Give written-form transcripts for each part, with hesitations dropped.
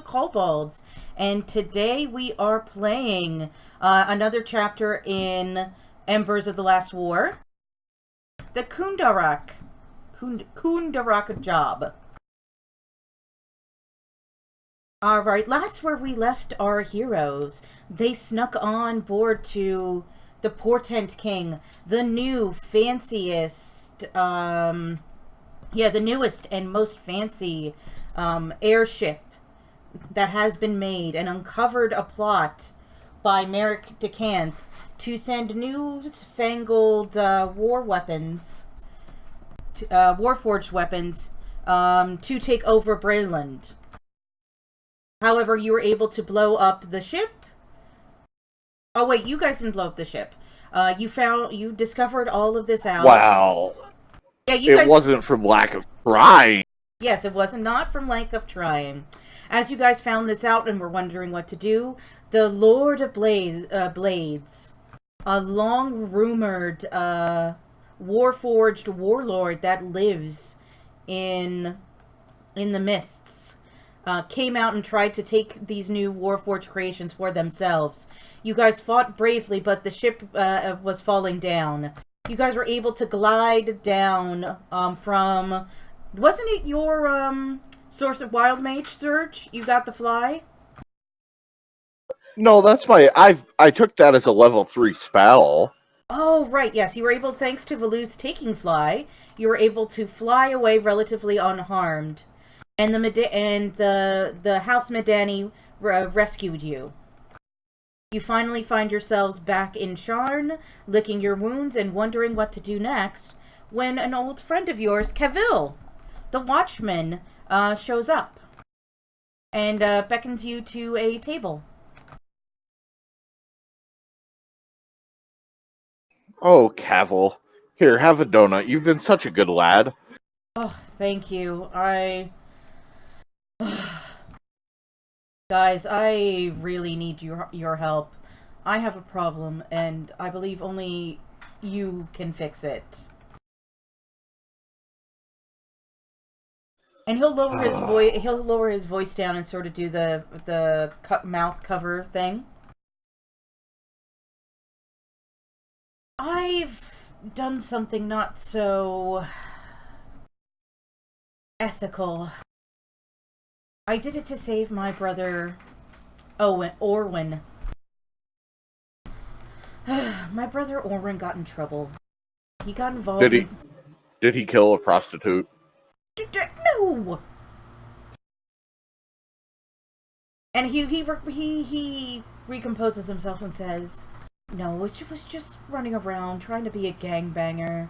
Kobolds, and today we are playing another chapter in Embers of the Last War, the Kundarak job. Alright, last where we left our heroes, they snuck on board to the Portent King, the new, fanciest, the newest and most fancy airship that has been made, and uncovered a plot by Merrick DeCanth to send new fangled warforged weapons to take over Breland. However, you were able to blow up the ship. Oh wait, you guys didn't blow up the ship. You discovered all of this out. Wow. Yeah, you guys... It wasn't from lack of trying. Yes, it was not from lack of trying. As you guys found this out and were wondering what to do, the Lord of Blades, a long-rumored warforged warlord that lives in the mists, came out and tried to take these new warforged creations for themselves. You guys fought bravely, but the ship was falling down. You guys were able to glide down from... Wasn't it your Source of Wild Mage Surge? You got the fly? No, that's my... I took that as a level 3 spell. Oh, right, yes. You were able, thanks to Valu's taking fly, you were able to fly away relatively unharmed. And the House Medani rescued you. You finally find yourselves back in Sharn, licking your wounds and wondering what to do next, when an old friend of yours, Kevil, the Watchman, shows up and beckons you to a table. Oh, Cavil. Here, have a donut. You've been such a good lad. Oh, thank you. Guys, I really need your help. I have a problem, and I believe only you can fix it. And he'll lower his voice. He'll lower his voice down and sort of do the mouth cover thing. I've done something not so ethical. I did it to save my brother, Orwin. My brother Orwin got in trouble. He got involved. Did he kill a prostitute? No. And he recomposes himself and says, "No, it was just running around trying to be a gangbanger.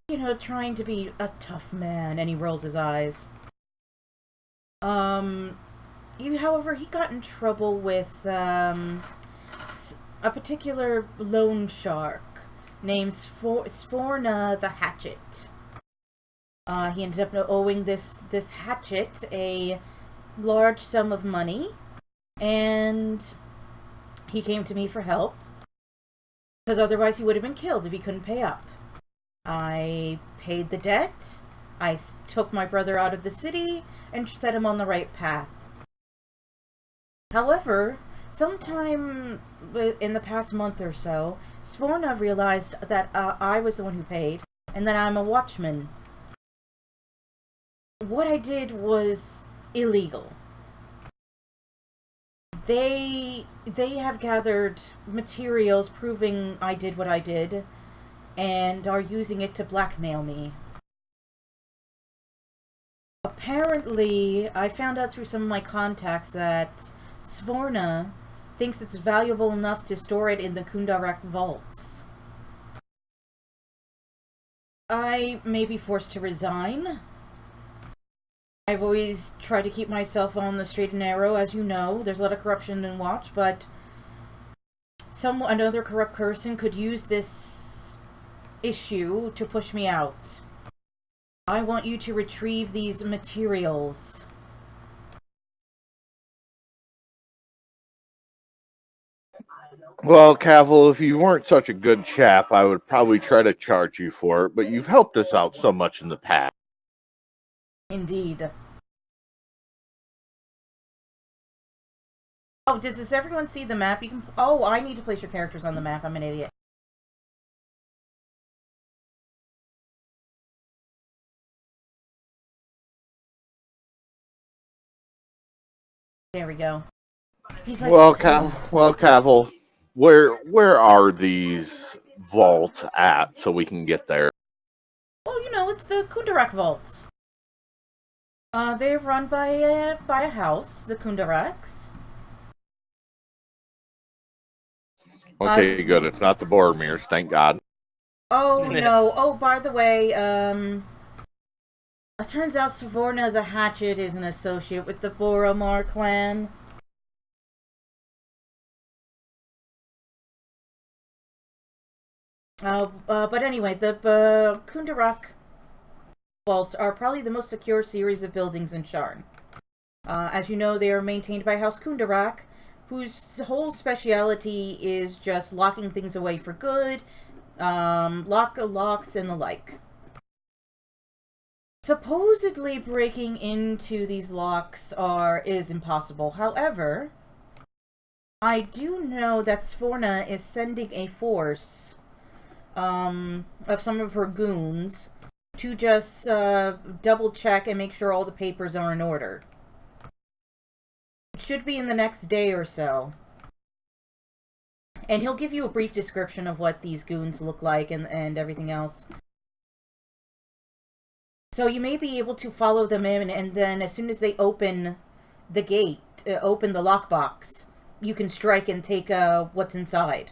You know, trying to be a tough man." And he rolls his eyes. However, he got in trouble with, a particular loan shark named Sforna the Hatchet. He ended up owing this hatchet a large sum of money, and he came to me for help, because otherwise he would have been killed if he couldn't pay up. I paid the debt, I took my brother out of the city, and set him on the right path. However, sometime in the past month or so, Sforna realized that I was the one who paid, and that I'm a watchman. What I did was illegal. They have gathered materials proving I did what I did, and are using it to blackmail me. Apparently, I found out through some of my contacts that Sforna thinks it's valuable enough to store it in the Kundarak vaults. I may be forced to resign. I've always tried to keep myself on the straight and narrow, as you know. There's a lot of corruption in Watch, but another corrupt person could use this issue to push me out. I want you to retrieve these materials. Well, Cavil, if you weren't such a good chap, I would probably try to charge you for it, but you've helped us out so much in the past. Indeed. Oh, does everyone see the map? You can. Oh, I need to place your characters on the map. I'm an idiot. There we go. He's like, Well, Cavill, where are these vaults at so we can get there? well, it's the Kundarak vaults. They're run by a house, the Kundaraks. Okay, good. It's not the Boromirs, thank God. Oh no. Oh, by the way, it turns out Savorna the Hatchet is an associate with the Boromar clan. But anyway, the Kundarak vaults are probably the most secure series of buildings in Sharn. As you know, they are maintained by House Kundarak, whose whole speciality is just locking things away for good, locks and the like. Supposedly breaking into these locks is impossible. However, I do know that Svorna is sending a force of some of her goons to just double check and make sure all the papers are in order. It should be in the next day or so. And he'll give you a brief description of what these goons look like and everything else. So you may be able to follow them in, and then as soon as they open the gate, open the lockbox, you can strike and take what's inside.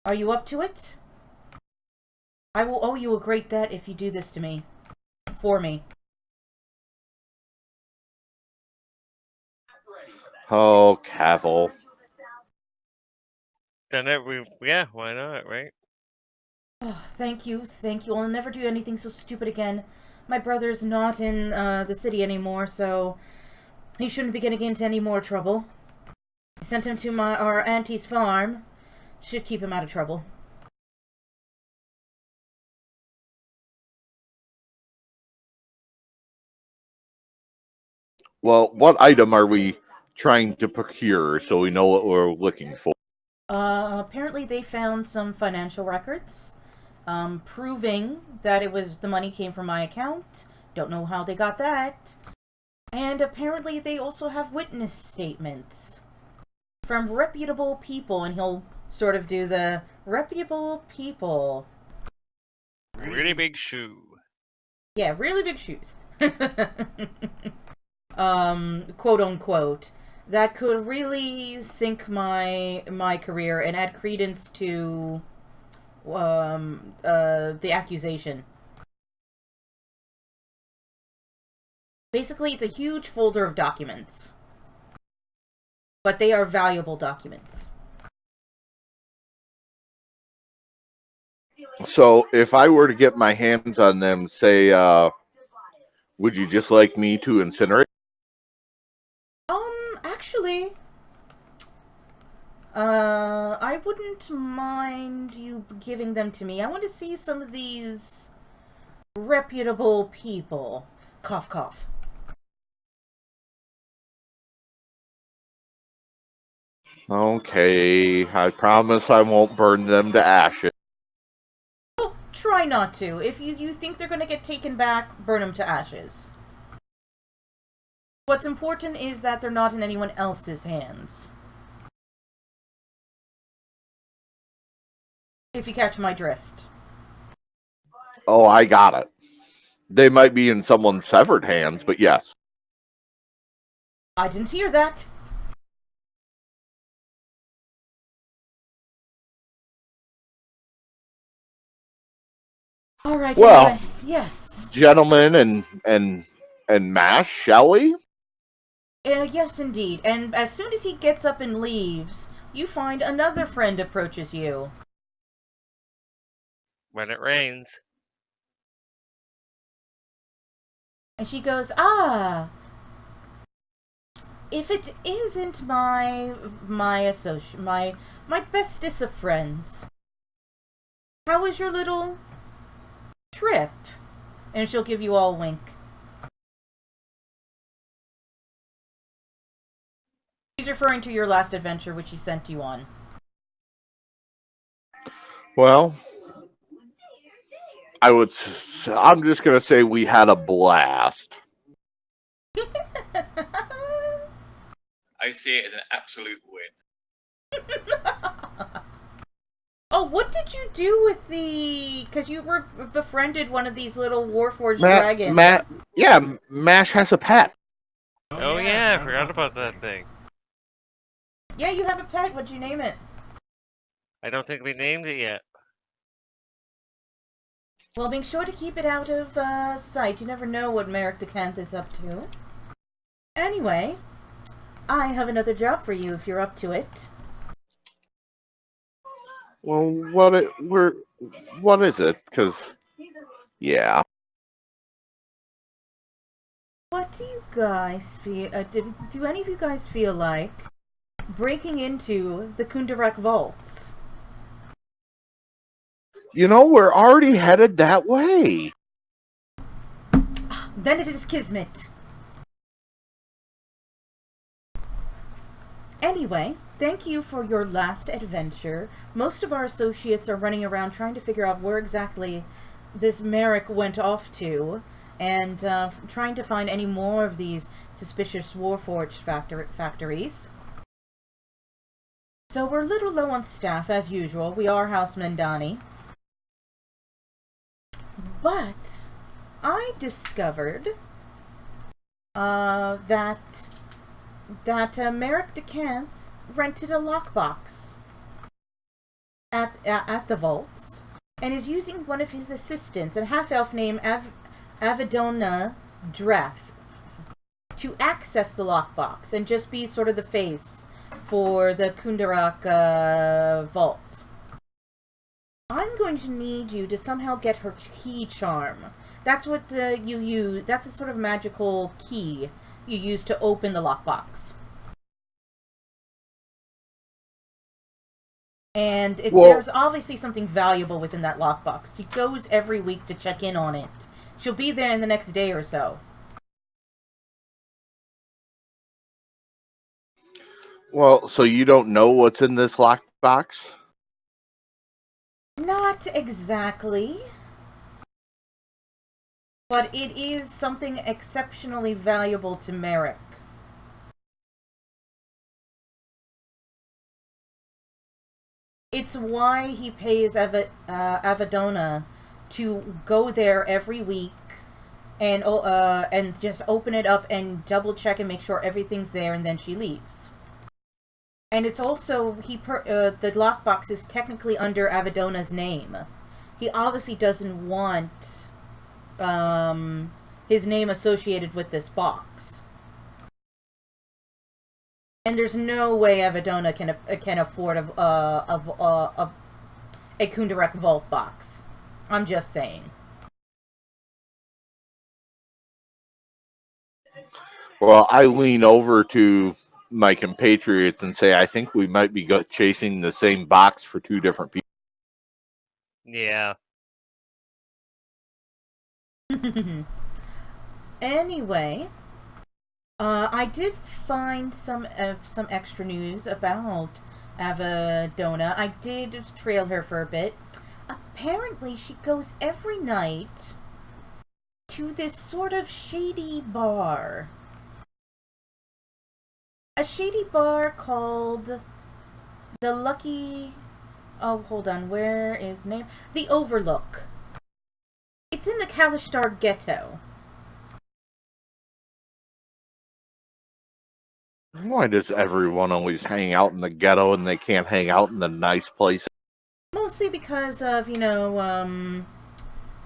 Are you up to it? I will owe you a great debt if you do this to me. For me. Oh, Cavill. Then yeah, why not, right? Oh, thank you. I'll never do anything so stupid again. My brother's not in the city anymore, so he shouldn't be getting into any more trouble. I sent him to our auntie's farm. Should keep him out of trouble. Well, what item are we trying to procure so we know what we're looking for? Apparently they found some financial records, proving that the money came from my account. Don't know how they got that. And apparently they also have witness statements from reputable people, and he'll sort of do the reputable people. Really big shoe. Yeah, really big shoes. Quote unquote. That could really sink my career and add credence to the accusation. Basically, it's a huge folder of documents. But they are valuable documents. So, if I were to get my hands on them, say, would you just like me to incinerate? Actually, I wouldn't mind you giving them to me. I want to see some of these reputable people. Cough, cough. Okay, I promise I won't burn them to ashes. Well, try not to. If you think they're going to get taken back, burn them to ashes. What's important is that they're not in anyone else's hands. If you catch my drift. Oh, I got it. They might be in someone's severed hands, but yes. I didn't hear that. All right. Well, anyway. Yes. Gentlemen and mash, shall we? Yes, indeed. And as soon as he gets up and leaves, you find another friend approaches you. When it rains. And she goes, if it isn't my associate, my bestest of friends, how was your little trip? And she'll give you all a wink. He's referring to your last adventure, which he sent you on. Well, I'm just going to say we had a blast. I see it as an absolute win. Oh, what did you do with the... Because you were befriended one of these little Warforged dragons. Mash has a pet. Oh yeah, I forgot about that thing. Yeah, you have a pet. What'd you name it? I don't think we named it yet. Well, make sure to keep it out of sight. You never know what Merrick DeCanth is up to. Anyway, I have another job for you if you're up to it. Well, what is it? Because, yeah. What do you guys feel... do any of you guys feel like breaking into the Kundarak vaults? You know, we're already headed that way. Then it is Kismet. Anyway, thank you for your last adventure. Most of our associates are running around trying to figure out where exactly this Merrick went off to, and trying to find any more of these suspicious Warforged factories. So we're a little low on staff, as usual. We are Houseman Donnie. But I discovered that Merrick DeCanth rented a lockbox at the vaults, and is using one of his assistants, a half-elf named Avidona Dreff, to access the lockbox and just be sort of the face for the Kundarak vaults. I'm going to need you to somehow get her key charm. That's what you use. That's a sort of magical key you use to open the lockbox. And there's obviously something valuable within that lockbox. She goes every week to check in on it. She'll be there in the next day or so. Well, so you don't know what's in this lockbox? Not exactly. But it is something exceptionally valuable to Merrick. It's why he pays Avidona to go there every week and just open it up and double check and make sure everything's there, and then she leaves. And it's also the lockbox is technically under Avidona's name. He obviously doesn't want his name associated with this box. And there's no way Avidona can afford a Kundarak vault box. I'm just saying. Well, I lean over to my compatriots and say, I think we might be chasing the same box for two different people. Yeah. Anyway, I did find some extra news about Avidona. I did trail her for a bit. Apparently, she goes every night to this sort of shady bar. A shady bar called the Lucky... Oh, hold on. Where is the name? The Overlook. It's in the Kalishtar ghetto. Why does everyone always hang out in the ghetto and they can't hang out in the nice places? Mostly because of, oh,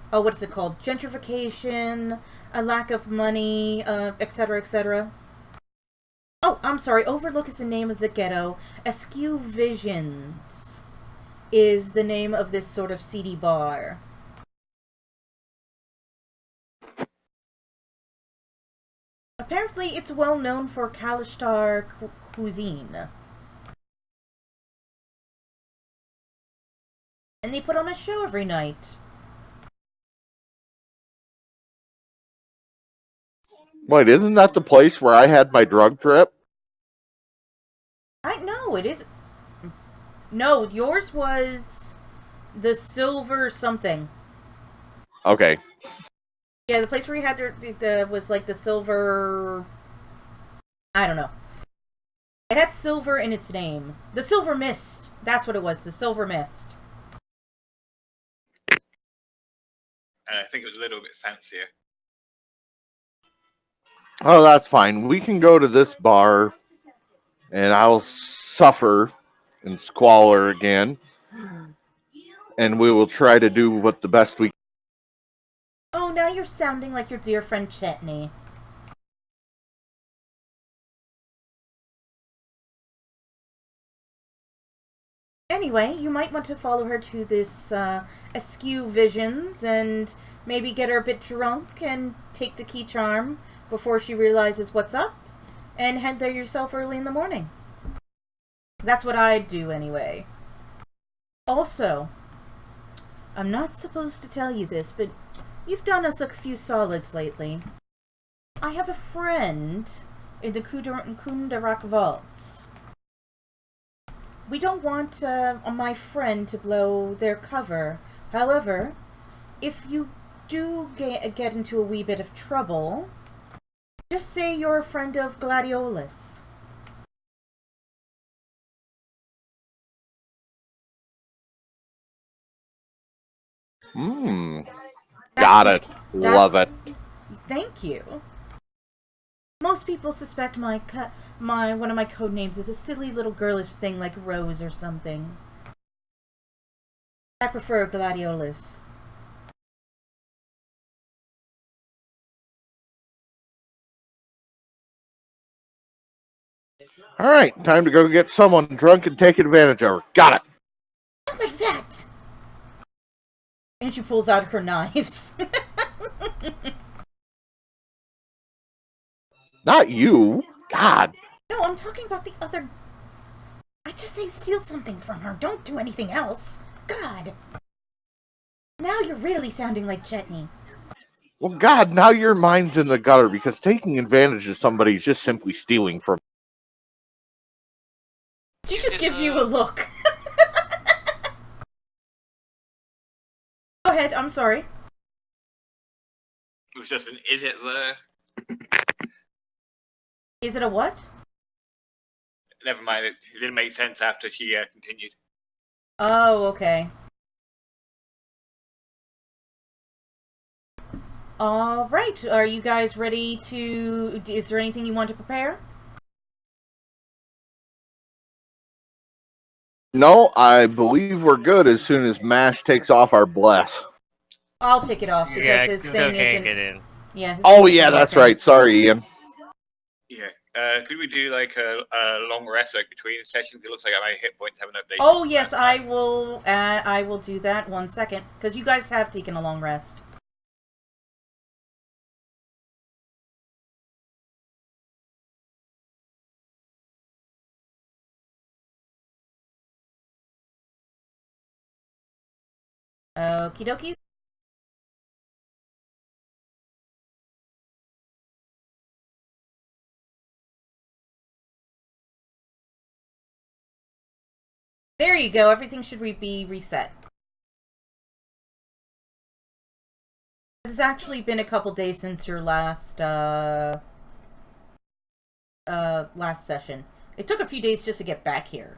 what is it called? Gentrification, a lack of money, etc., etc. Oh, I'm sorry. Overlook is the name of the ghetto. Askew Visions is the name of this sort of seedy bar. Apparently, it's well known for Kalishtar cuisine. And they put on a show every night. Wait, isn't that the place where I had my drug trip? No, it is. No, yours was the silver something. Okay. Yeah, the place where you had the was like the silver. I don't know. It had silver in its name. The Silver Mist. That's what it was. The Silver Mist. I think it was a little bit fancier. Oh, that's fine. We can go to this bar, and I'll suffer and squalor again, and we will try to do what the best we. Oh, now you're sounding like your dear friend Chetney. Anyway, you might want to follow her to this Askew Visions and maybe get her a bit drunk and take the key charm before she realizes what's up and head there yourself early in the morning. That's what I'd do anyway. Also, I'm not supposed to tell you this, but you've done us a few solids lately. I have a friend in the Kundarak vaults. We don't want my friend to blow their cover. However, if you do get into a wee bit of trouble, just say you're a friend of Gladiolus. Got it. Love it. Thank you. Most people suspect one of my code names is a silly little girlish thing like Rose or something. I prefer Gladiolus. All right, time to go get someone drunk and take advantage of her. Got it. Not like that! And she pulls out her knives. Not you. God. No, I'm talking about the other... I just say steal something from her. Don't do anything else. God. Now you're really sounding like Chetney. Well, God, now your mind's in the gutter because taking advantage of somebody is just simply stealing from. She just gives you a look. Go ahead, I'm sorry. It was just an is it there? Is it a what? Never mind, it didn't make sense after she continued. Oh, okay. Alright, are you guys ready to... Is there anything you want to prepare? No, I believe we're good as soon as MASH takes off our bless. I'll take it off because Yeah, his still thing can't isn't... get in. Yeah, his Oh, thing yeah, isn't that's working. right. Sorry, Ian. Yeah. Could we do like a long rest like between sessions? It looks like my hit points haven't updated. Oh, yes, I will do that. 1 second. Because you guys have taken a long rest. Okie dokie. There you go. Everything should be reset. It's actually been a couple days since your last last session. It took a few days just to get back here.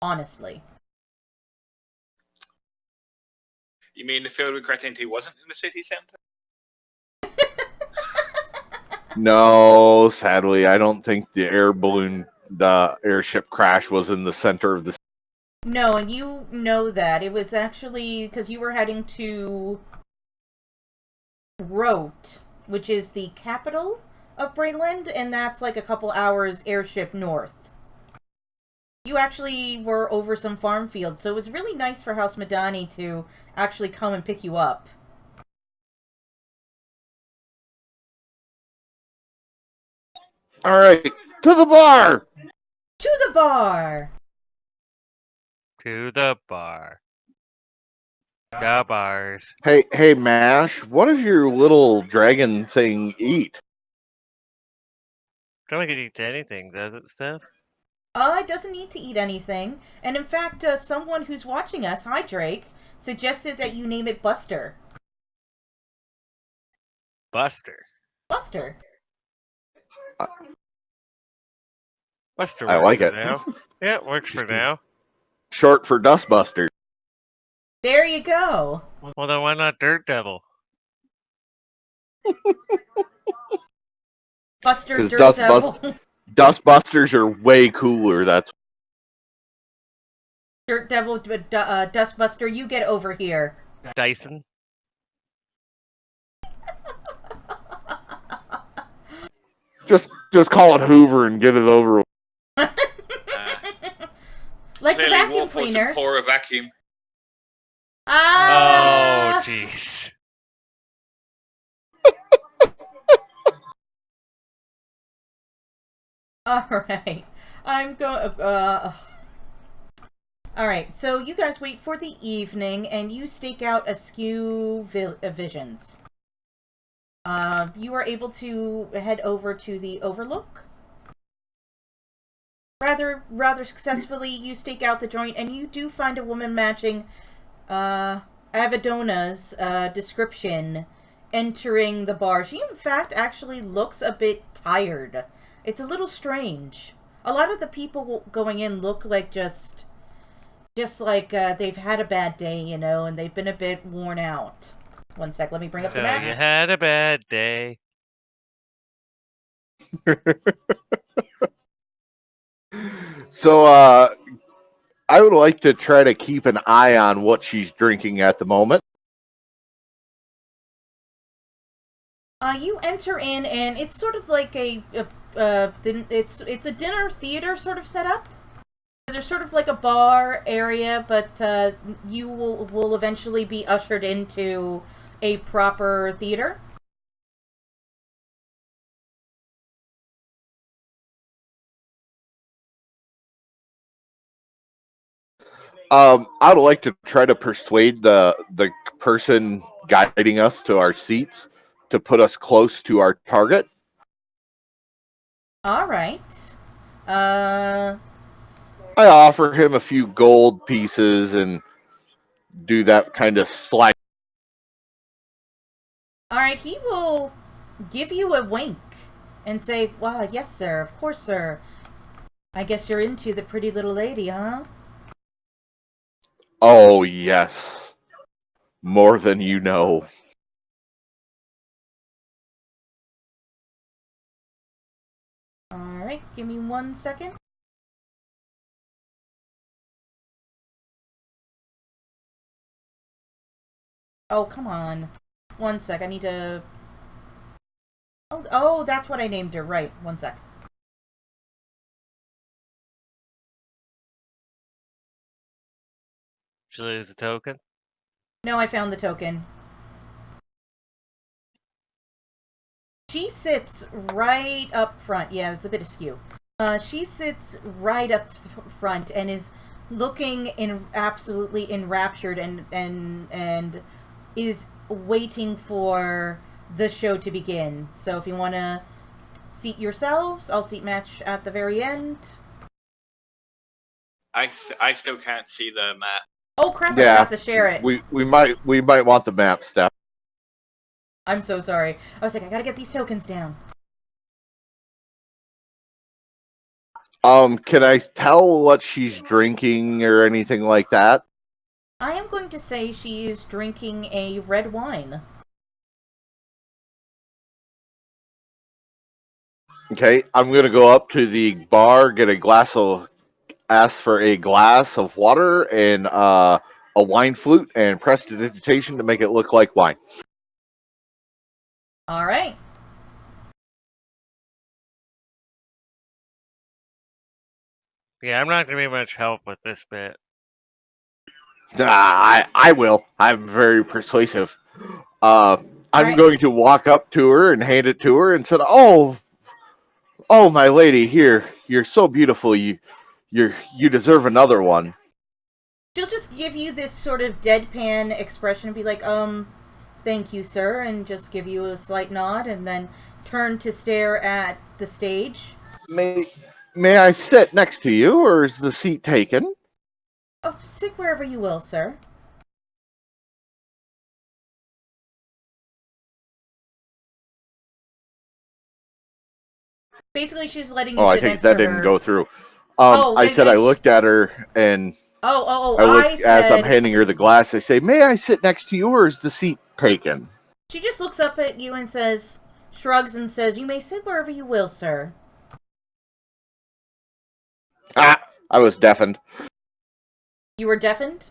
Honestly. You mean the field we created into wasn't in the city centre? No, sadly, I don't think the airship crash was in the center of the. No, and you know that. It was actually because you were heading to Rote, which is the capital of Braeland, and that's like a couple hours airship north. You actually were over some farm fields, so it was really nice for House Madani to actually come and pick you up. All right, to the bar. To the bar! To the bar. The bars. Hey, Mash. What does your little dragon thing eat? I don't think it eats anything, does it, Steph? It doesn't need to eat anything. And in fact, someone who's watching us, hi Drake, suggested that you name it Buster. Buster. Buster. Buster I works like for it. now. Yeah, it works for now. Short for Dustbuster. There you go. Well, then why not Dirt Devil? Buster 'Cause Dirt Devil. Dustbusters are way cooler. That's Dirt Devil, Dustbuster, you get over here. Dyson. just call it Hoover and get it over with. Like the Clearly, vacuum Warforged cleaner. would pour a vacuum. Oh, Ah! jeez. Alright. I'm going... Alright, so you guys wait for the evening, and you stake out askew visions. You are able to head over to the Overlook. Rather successfully, you stake out the joint, and you do find a woman matching Avadona's description entering the bar. She, in fact, actually looks a bit tired. It's a little strange. A lot of the people going in look like just like they've had a bad day, you know, and they've been a bit worn out. One sec, let me bring up the So map. you had a bad day. So, I would like to try to keep an eye on what she's drinking at the moment. You enter in, and it's sort of like it's a dinner theater sort of setup. There's sort of like a bar area, but you will eventually be ushered into a proper theater. I would like to try to persuade the person guiding us to our seats to put us close to our target. All right. I offer him a few gold pieces and do that kind of slide. All right. He will give you a wink and say, "Wow, yes, sir. Of course, sir. I guess you're into the pretty little lady, huh?" Oh, yes. More than you know. All right. Give me 1 second. Oh, come on. 1 sec. I need to... Oh, that's what I named her. Right. 1 sec. Did you lose the token? No, I found the token. She sits right up front. Yeah, it's a bit askew. She sits right up front and is looking absolutely enraptured and is waiting for the show to begin. So if you want to seat yourselves, I'll seat match at the very end. I still can't see the map. Oh crap! I Yeah, forgot to share it. we might want the map, Steph. I'm so sorry. I was like, I gotta get these tokens down. Can I tell what she's drinking or anything like that? I am going to say she is drinking a red wine. Okay, I'm gonna go up to the bar, ask for a glass of water and a wine flute, and prestidigitation to make it look like wine. All right. Yeah, I'm not gonna be much help with this bit. I will. I'm very persuasive. I'm Alright. going to walk up to her and hand it to her and said, "Oh, my lady, here, you're so beautiful. You deserve another one." She'll just give you this sort of deadpan expression and be like, thank you, sir, and just give you a slight nod and then turn to stare at the stage. May May I sit next to you, or is the seat taken? Oh, sit wherever you will, sir. Basically, she's letting you Oh, I sit take it next that to didn't her. go through. Oh, I and said I then looked at her, and I I as I'm said... handing her the glass, I say, "May I sit next to you, or is the seat taken?" She just looks up at you and says... Shrugs and says, "You may sit wherever you will, sir." Ah, I was deafened. You were deafened?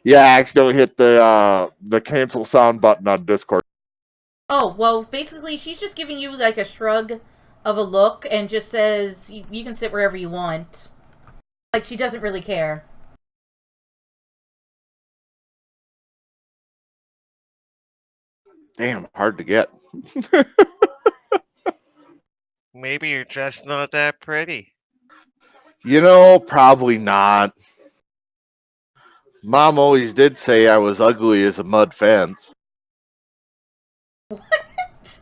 Yeah, I accidentally hit the cancel sound button on Discord. Oh, well, basically, she's just giving you, like, a shrug of a look and just says, you can sit wherever you want. Like, she doesn't really care. Damn, hard to get. Maybe you're just not that pretty. Probably not. Mom always did say I was ugly as a mud fence. What?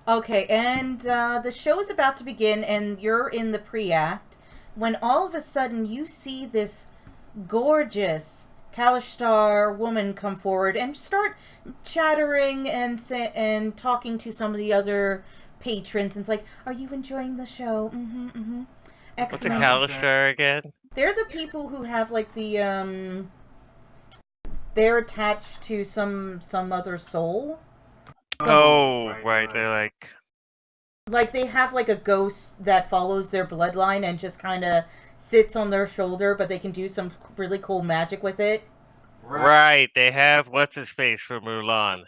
Okay, and the show is about to begin, and you're in the pre-act, when all of a sudden you see this gorgeous Kalishtar woman come forward and start chattering and talking to some of the other patrons. And it's like, "Are you enjoying the show? Mm-hmm, mm-hmm. What's a Excellent." Kalistar again? They're the people who have like they're attached to some other soul. Oh, right. They're Like they have like a ghost that follows their bloodline and just kind of sits on their shoulder, but they can do some really cool magic with it. right. They have what's his face from Mulan.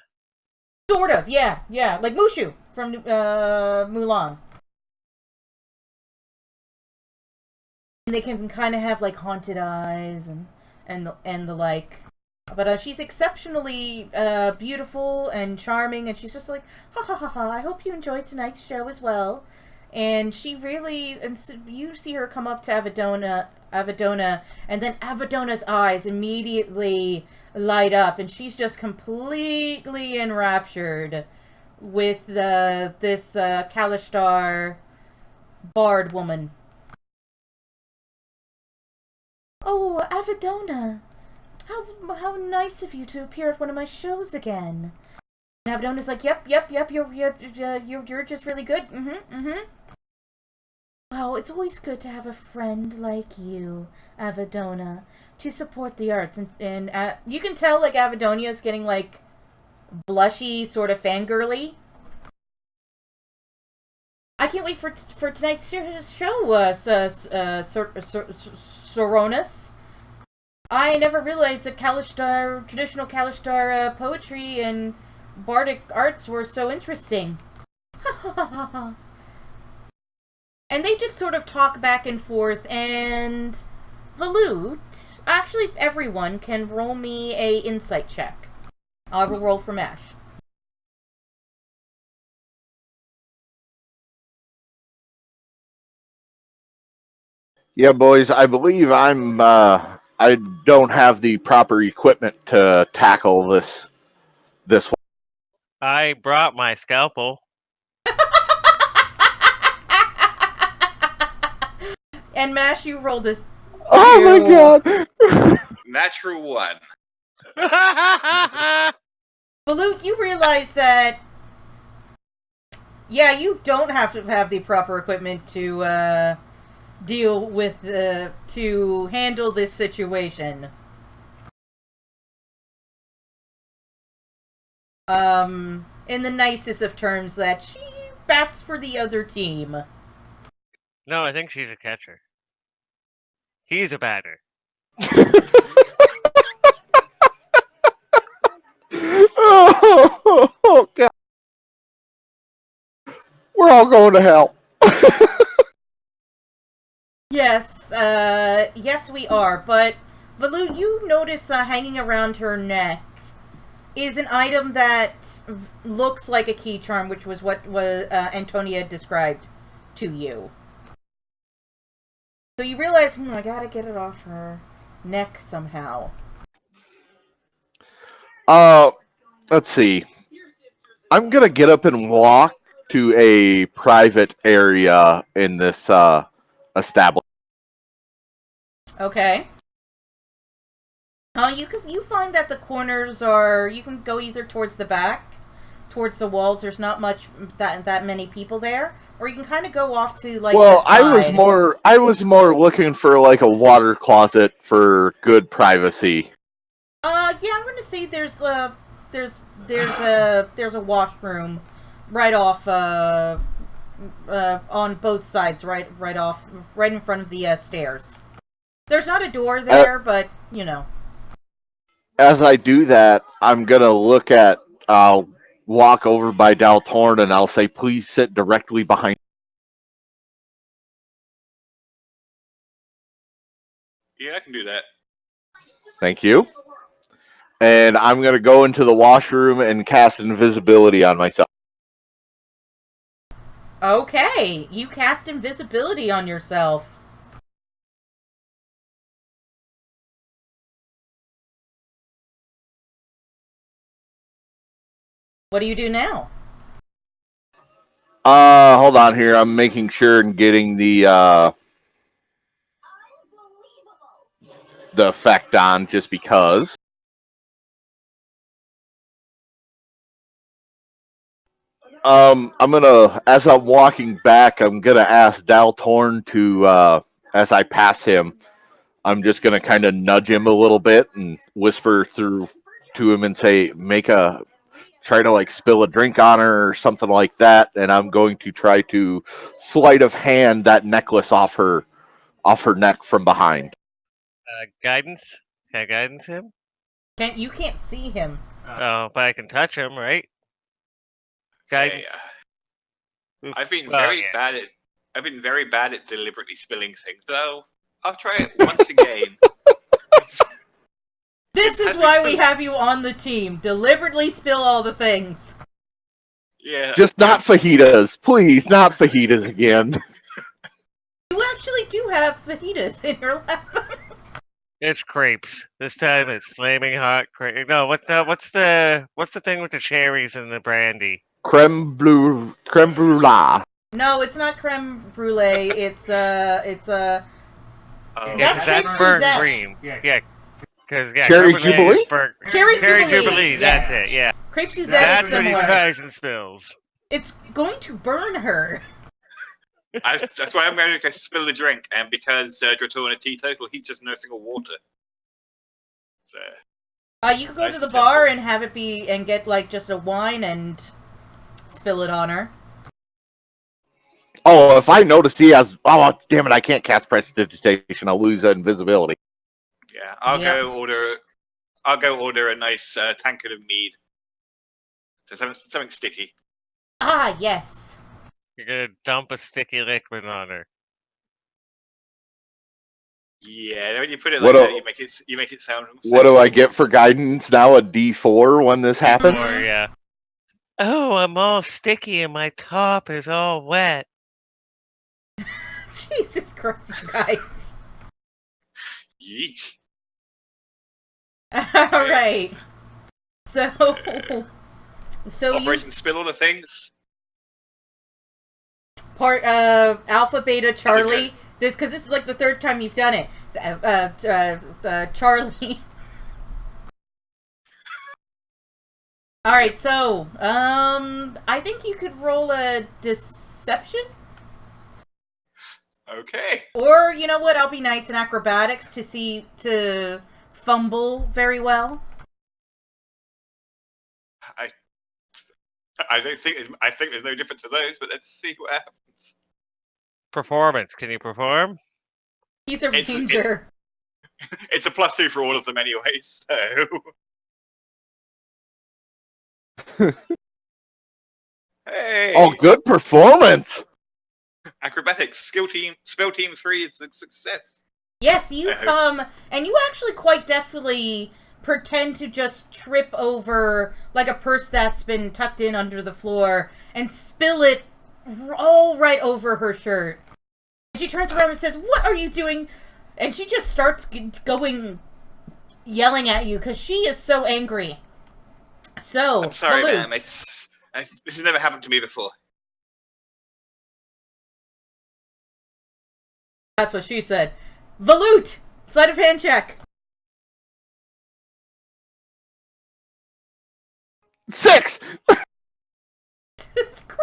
Sort of, yeah, like Mushu from Mulan. And they can kind of have like haunted eyes and the like. But she's exceptionally beautiful and charming, and she's just like, "Ha ha ha ha! I hope you enjoyed tonight's show as well." And she really, and so you see her come up to Avadona, and then Avadona's eyes immediately light up, and she's just completely enraptured with this Kalishtar bard woman. "Oh, Avadona! How nice of you to appear at one of my shows again." And Avadona's like, "Yep, you're just really good. Mm-hmm. Well, it's always good to have a friend like you, Avadona, to support the arts." And you can tell, like, Avadonia is getting, like, blushy, sort of fangirly. "I can't wait for tonight's show, Soronis. I never realized that traditional Kalishtar poetry and bardic arts were so interesting." And they just sort of talk back and forth, and Valut, actually everyone can roll me a insight check. I'll roll for Mash. Yeah, boys, I believe I don't have the proper equipment to tackle this. I brought my scalpel. And Mash, you rolled this. Oh my god! Natural one. Balut, you realize that, yeah, you don't have to have the proper equipment to deal with to handle this situation. In the nicest of terms, that she bats for the other team. No, I think she's a catcher. He's a batter. Oh god! We're all going to hell. Yes, we are. But Valu, you notice hanging around her neck is an item that looks like a key charm, which was what Antonia described to you. So you realize, I gotta get it off her neck somehow. Uh, let's see. I'm gonna get up and walk to a private area in this establishment. Okay. You find that the corners are, you can go either towards the back, towards the walls. There's not much that many people there, or you can kind of go off to like Well, the side. I was more looking for like a water closet for good privacy. Yeah, I'm gonna say there's a washroom right off on both sides, right in front of the stairs. There's not a door there, but you know. As I do that, I'm gonna look at. I'll walk over by Daltorn and I'll say, "Please sit directly behind." Yeah, I can do that. Thank you. And I'm gonna go into the washroom and cast invisibility on myself. Okay, you cast invisibility on yourself. What do you do now? Hold on here. I'm making sure and getting the effect on just because. I'm gonna, as I'm walking back, I'm gonna ask Daltorn to, as I pass him, I'm just gonna kind of nudge him a little bit and whisper through to him and say, try to like spill a drink on her or something like that, and I'm going to try to sleight of hand that necklace off her neck from behind. Guidance? Can I guidance him? You can't see him. Oh, but I can touch him, right? Guidance. Hey, Oof. I've been Well, very yeah. bad at deliberately spilling things, though. I'll try it once again. This is why we have you on the team. Deliberately spill all the things. Yeah. Just not fajitas, please, not fajitas again. You actually do have fajitas in your lap. It's crepes. This time it's flaming hot crepe. No, what's the thing with the cherries and the brandy? Creme brulee. No, it's not creme brulee. It's That's That's crêpe burnt Suzette. cream. Yeah, because Cherry creme brulee is Jubilee? burnt. Cherry Cherry Jubilee, Jubilee. yes. That's it. Yeah, Crepe Suzette that's is what he similar. tries and spills. It's going to burn her. That's why I'm going to spill the drink, and because Dratorn is teetotal, he's just nursing a water. So, You can go nice to the and bar simple. and have it be and get like just a wine and spill it on her. Oh, if I notice he has, oh damn it, I can't cast prestidigitation. I'll lose invisibility. Yeah, I'll go order a nice tankard of mead. So something sticky. Ah, yes. You're gonna dump a sticky liquid on her. Yeah, when you put it What like do- that, you make it sound. What do I get for guidance now? A D4 when this happens? Or yeah. Oh, I'm all sticky and my top is all wet. Jesus Christ, you guys. Yeesh. All right. So you Operation Spill all the things. part Alpha Beta Charlie. good? This is like the third time you've done it. Charlie. All right, so I think you could roll a deception, Okay. or you know what? I'll be nice in acrobatics to fumble very well. I think there's no difference to those, but let's see what happens. Performance. Can you perform? He's a It's- ranger. It's a +2 for all of them anyway, so. Hey. Oh, good performance. Acrobatics, spell team 3 is a success. Yes, you I and you actually quite definitely pretend to just trip over like a purse that's been tucked in under the floor and spill it all right over her shirt. She turns around and says, "What are you doing?" And she just starts going, yelling at you because she is so angry. So, I'm sorry, Balut. ma'am. This has never happened to me before. That's what she said. Balut! Sleight of hand check. 6. It's great.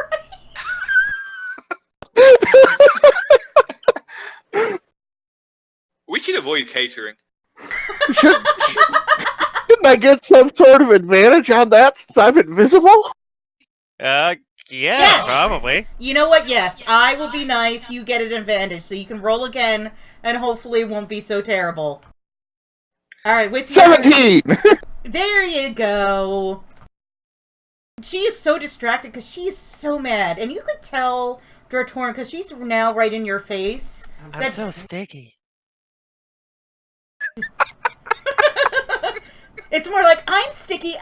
We should avoid catering. Shouldn't I get some sort of advantage on that since I'm invisible? Yeah, Yes! probably. You know what? Yes, I will be nice. You get an advantage, so you can roll again, and hopefully it won't be so terrible. All right, with your 17. There you go. She is so distracted because she is so mad, and you could tell Dratorn because she's now right in your face. I'm so sticky. It's more like I'm sticky.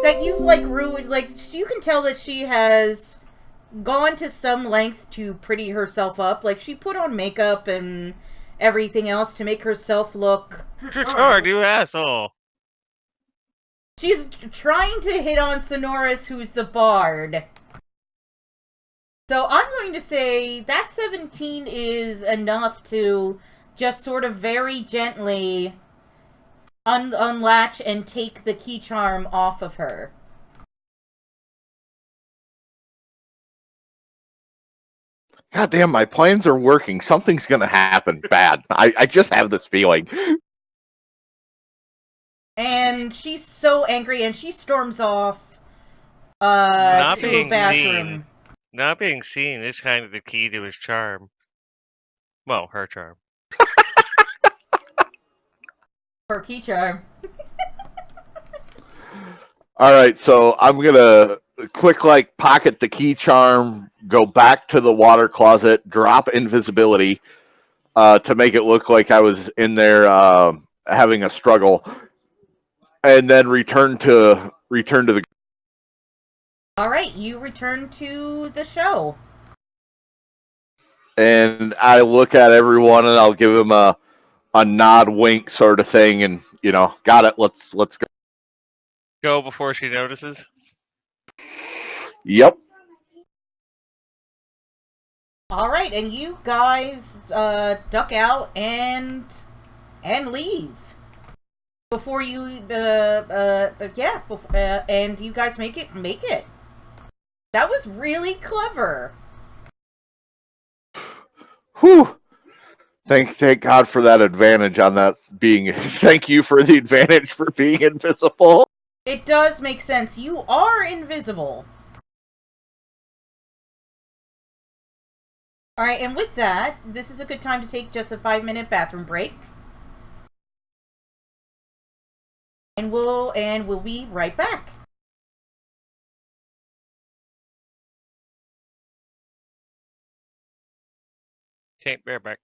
That you've like ruined. Like you can tell that she has gone to some length to pretty herself up. Like she put on makeup and everything else to make herself look. Dratorn, you asshole. She's trying to hit on Sonoris, who's the bard. So I'm going to say that 17 is enough to just sort of very gently unlatch and take the key charm off of her. God damn, my plans are working. Something's going to happen bad. I just have this feeling. And she's so angry, and she storms off to a bathroom. Not being seen is kind of the key to his charm. Well, her charm. Her key charm. All right, so I'm going to quick pocket the key charm, go back to the water closet, drop invisibility to make it look like I was in there having a struggle, and then return to the. All right, you return to the show. And I look at everyone and I'll give him a nod, wink sort of thing, and got it. Let's go. Go before she notices. Yep. All right, and you guys duck out and leave before you and you guys make it. That was really clever. Whew. Thank God for that advantage on that being. Thank you for the advantage for being invisible. It does make sense. You are invisible. All right, and with that, this is a good time to take just a 5-minute bathroom break. And we'll be right back. Okay, bear back.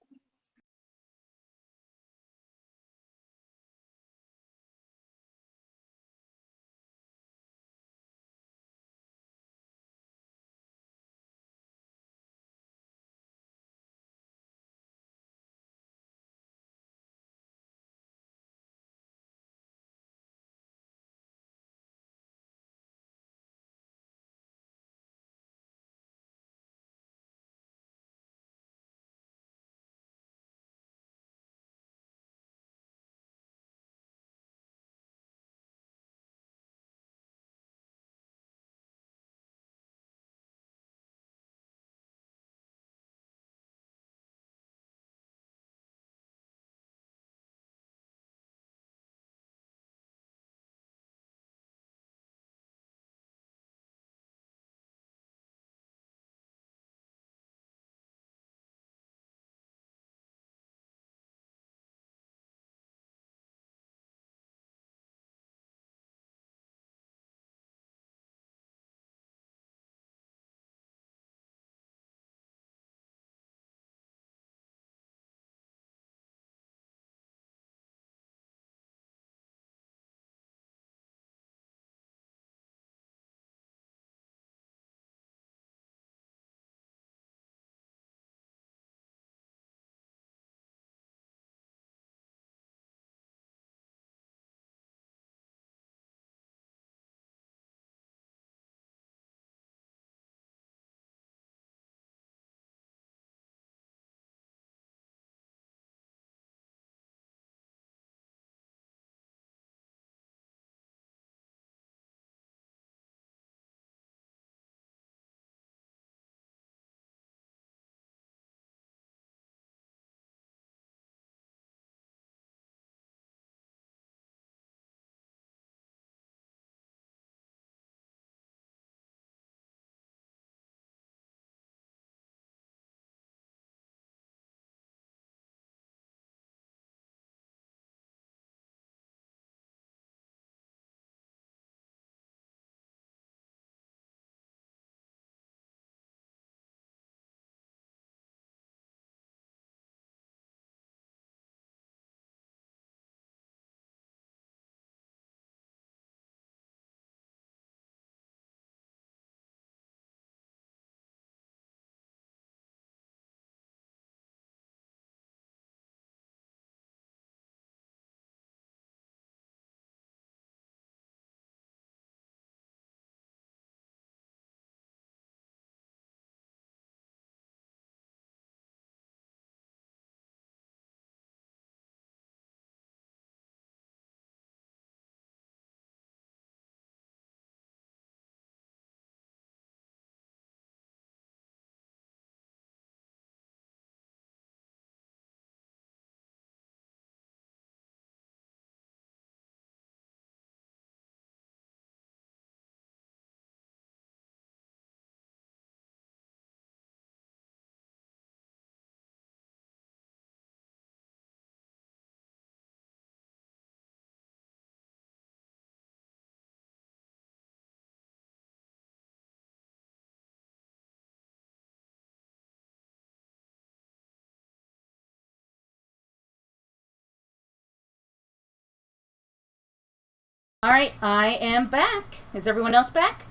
Alright, I am back. Is everyone else back?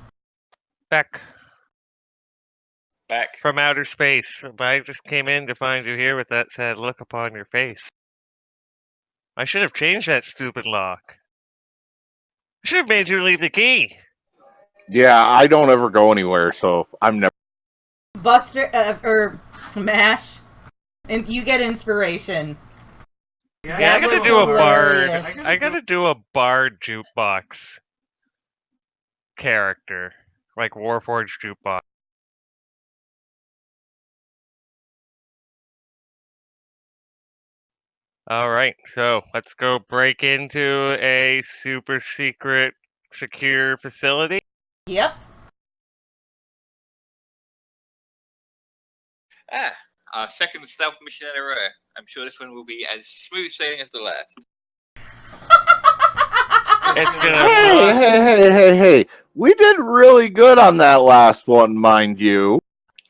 Back Back. from outer space. I just came in to find you here with that sad look upon your face. I should have changed that stupid lock. I should have made you leave the key. Yeah, I don't ever go anywhere, so I'm never. Buster, or Mash, and you get inspiration. Yeah, That I gotta was do a bard. hilarious. I gotta do a bard jukebox character, like Warforged jukebox. All right, so let's go break into a super secret, secure facility. Yep. Our second stealth mission in a row. I'm sure this one will be as smooth sailing as the last. It's gonna Hey! We did really good on that last one, mind you.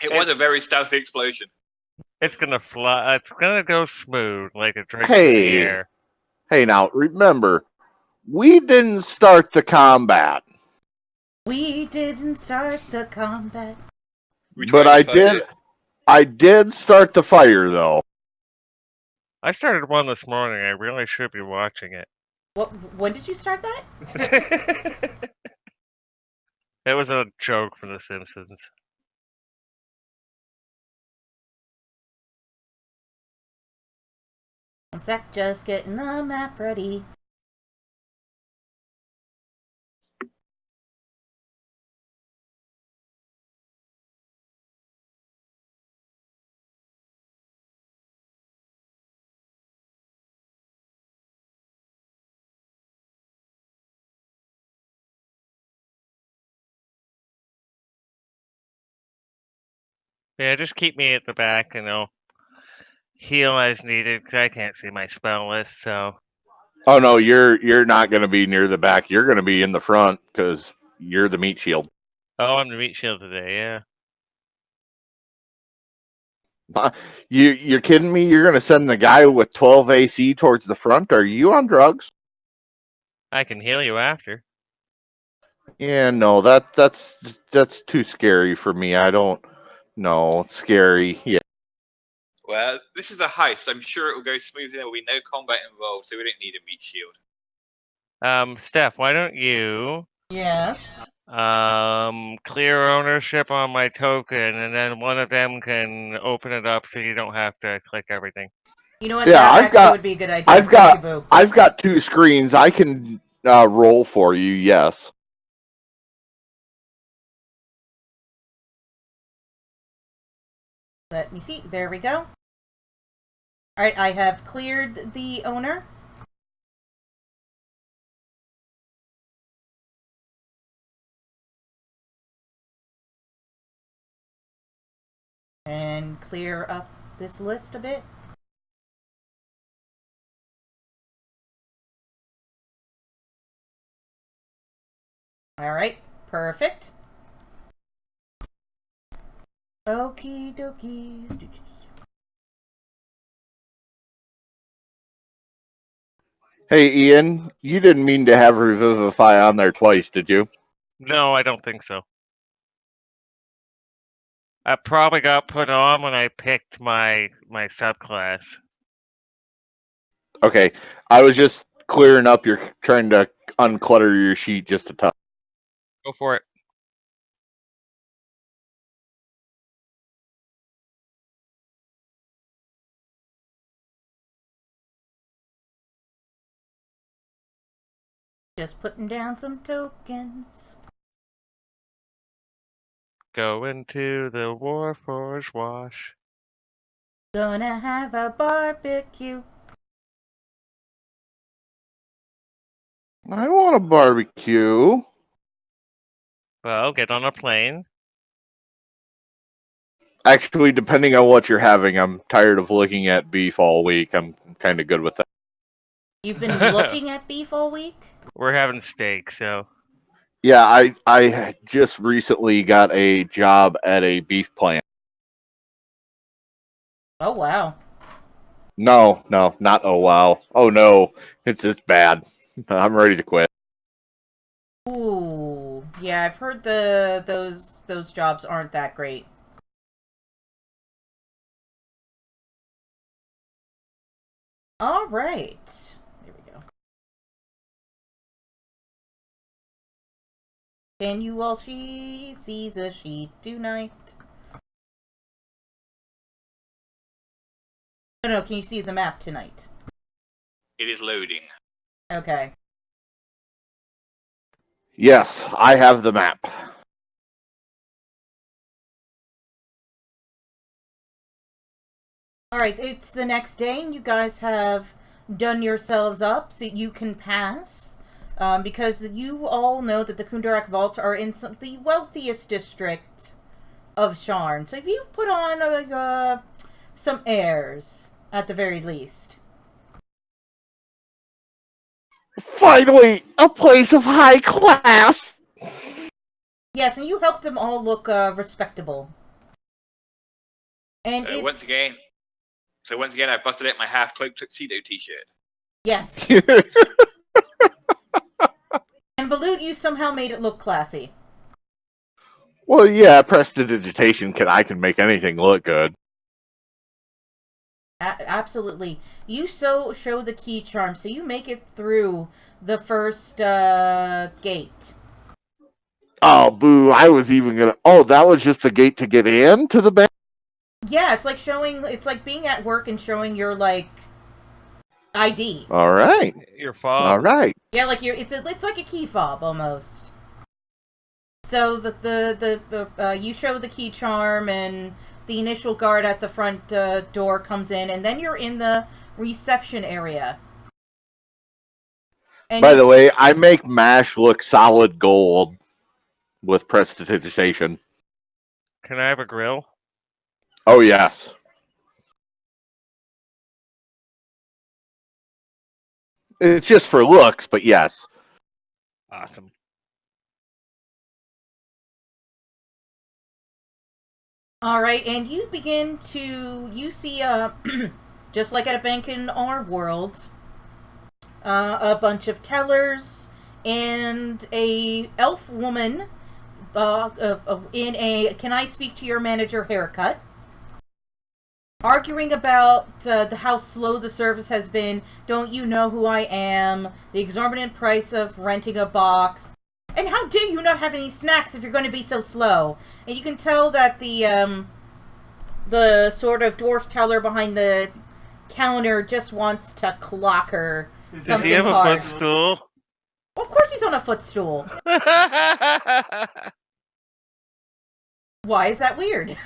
It was a very stealthy explosion. It's gonna fly. It's gonna go smooth like a drink in the air. Hey, now remember, we didn't start the combat, We didn't start the combat. but I did start the fire, though. I started one this morning. I really should be watching it. When did you start that? It was a joke from The Simpsons. One sec, just getting the map ready. Yeah, just keep me at the back and I'll heal as needed because I can't see my spell list. So Oh no, you're not going to be near the back. You're going to be in the front because you're the meat shield. oh, I'm the meat shield today. Yeah. You're kidding me? You're going to send the guy with 12 AC towards the front? Are you on drugs? I can heal you after. Yeah, no, that's too scary for me. I don't. No, it's scary. Yeah. Well, this is a heist. I'm sure it will go smoothly. There will be no combat involved, so we don't need a meat shield. Steph, why don't you Yes. clear ownership on my token, and then one of them can open it up so you don't have to click everything. You know what? Yeah, that I've actually got- would be a good idea. I've Thank got- you, Boo. I've got 2 screens. I can roll for you. Yes. Let me see. There we go. Alright, I have cleared the owner. And clear up this list a bit. Alright, perfect. Okie dokies. Hey, Ian, you didn't mean to have Revivify on there twice, did you? No, I don't think so. I probably got put on when I picked my subclass. Okay, I was just clearing up. You're trying to unclutter your sheet just a touch. Go for it. Just putting down some tokens. Go into the Warforged wash. Gonna have a barbecue. I want a barbecue. Well, get on a plane. Actually, depending on what you're having, I'm tired of looking at beef all week. I'm kind of good with that. You've been looking at beef all week? We're having steak, so Yeah, I just recently got a job at a beef plant. Oh, wow. No, not oh wow. Oh no, it's bad. I'm ready to quit. Yeah, I've heard those jobs aren't that great. All right. Here we go. Can you all see the sheet tonight? No, can you see the map tonight? It is loading. Okay. Yes, I have the map. Alright, it's the next day, and you guys have done yourselves up so you can pass. Because you all know that the Kundarak vaults are in the wealthiest district of Sharn. So if you put on some airs, at the very least. Finally, a place of high class! Yes, and you helped them all look respectable. And So once again, I busted out my half cloak tuxedo T-shirt. Yes. And Balut, you somehow made it look classy. Well, yeah, prestidigitation I can make anything look good. Absolutely. You show the key charm, so you make it through the first gate. Oh, boo, I was even gonna... Oh, that was just the gate to get in to the bank? Yeah, it's like being at work and showing your, like, ID. Alright. Your fob. Alright. Yeah, like it's like a key fob, almost. So you show the key charm, and the initial guard at the front door comes in, and then you're in the reception area. And By the way, I make MASH look solid gold with prestidigitation. Can I have a grill? Oh, yes. It's just for looks, but yes. Awesome. Alright, and you see, just like at a bank in our world, a bunch of tellers and a elf woman in a "can I speak to your manager" haircut, arguing about how slow the service has been. Don't you know who I am? The exorbitant price of renting a box. And how dare you not have any snacks if you're going to be so slow? And you can tell that the sort of dwarf teller behind the counter just wants to clock her something Does he have hard. a footstool? Well, of course he's on a footstool. Why is that weird?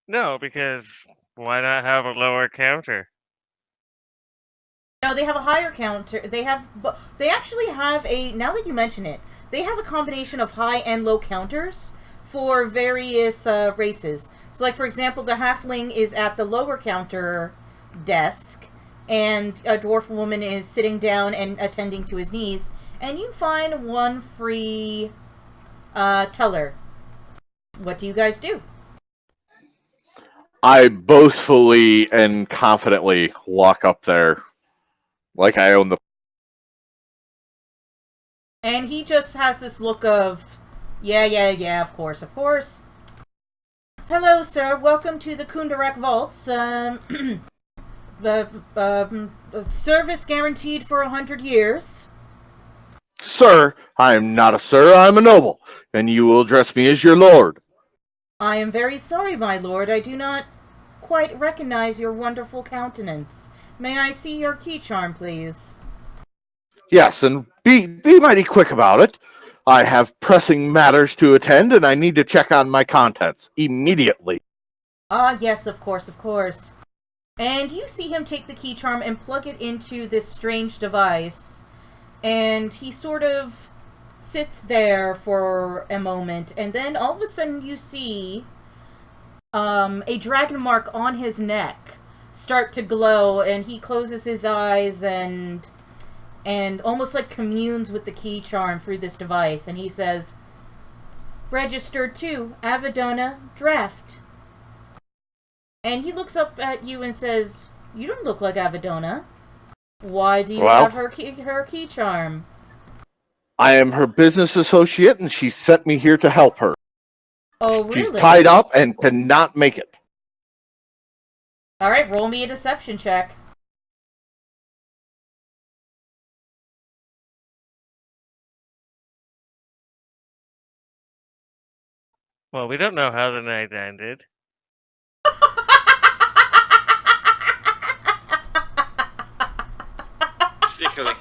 No, because why not have a lower counter? No, they have a higher counter. They actually have a, now that you mention it, they have a combination of high and low counters for various races. So, like, for example, the halfling is at the lower counter desk, and a dwarf woman is sitting down and attending to his needs, and you find one free teller. What do you guys do? I boastfully and confidently walk up there like I own the... And he just has this look of, yeah, of course. Hello, sir. Welcome to the Kundarak Vaults. Service guaranteed for 100 years. Sir, I am not a sir, I'm a noble, and you will address me as your lord. I am very sorry, my lord. I do not quite recognize your wonderful countenance. May I see your key charm, please? Yes, and be mighty quick about it. I have pressing matters to attend, and I need to check on my contents immediately. Ah, yes, of course. And you see him take the key charm and plug it into this strange device. And he sort of sits there for a moment, and then all of a sudden you see a dragon mark on his neck start to glow, and he closes his eyes and almost like communes with the key charm through this device, and he says, "Registered to Avedona Draft." And he looks up at you and says, "You don't look like Avedona. Why do you have her key charm?" I am her business associate, and she sent me here to help her. Oh, really? She's tied up and cannot make it. All right, roll me a deception check. Well, we don't know how the night ended. Sickly.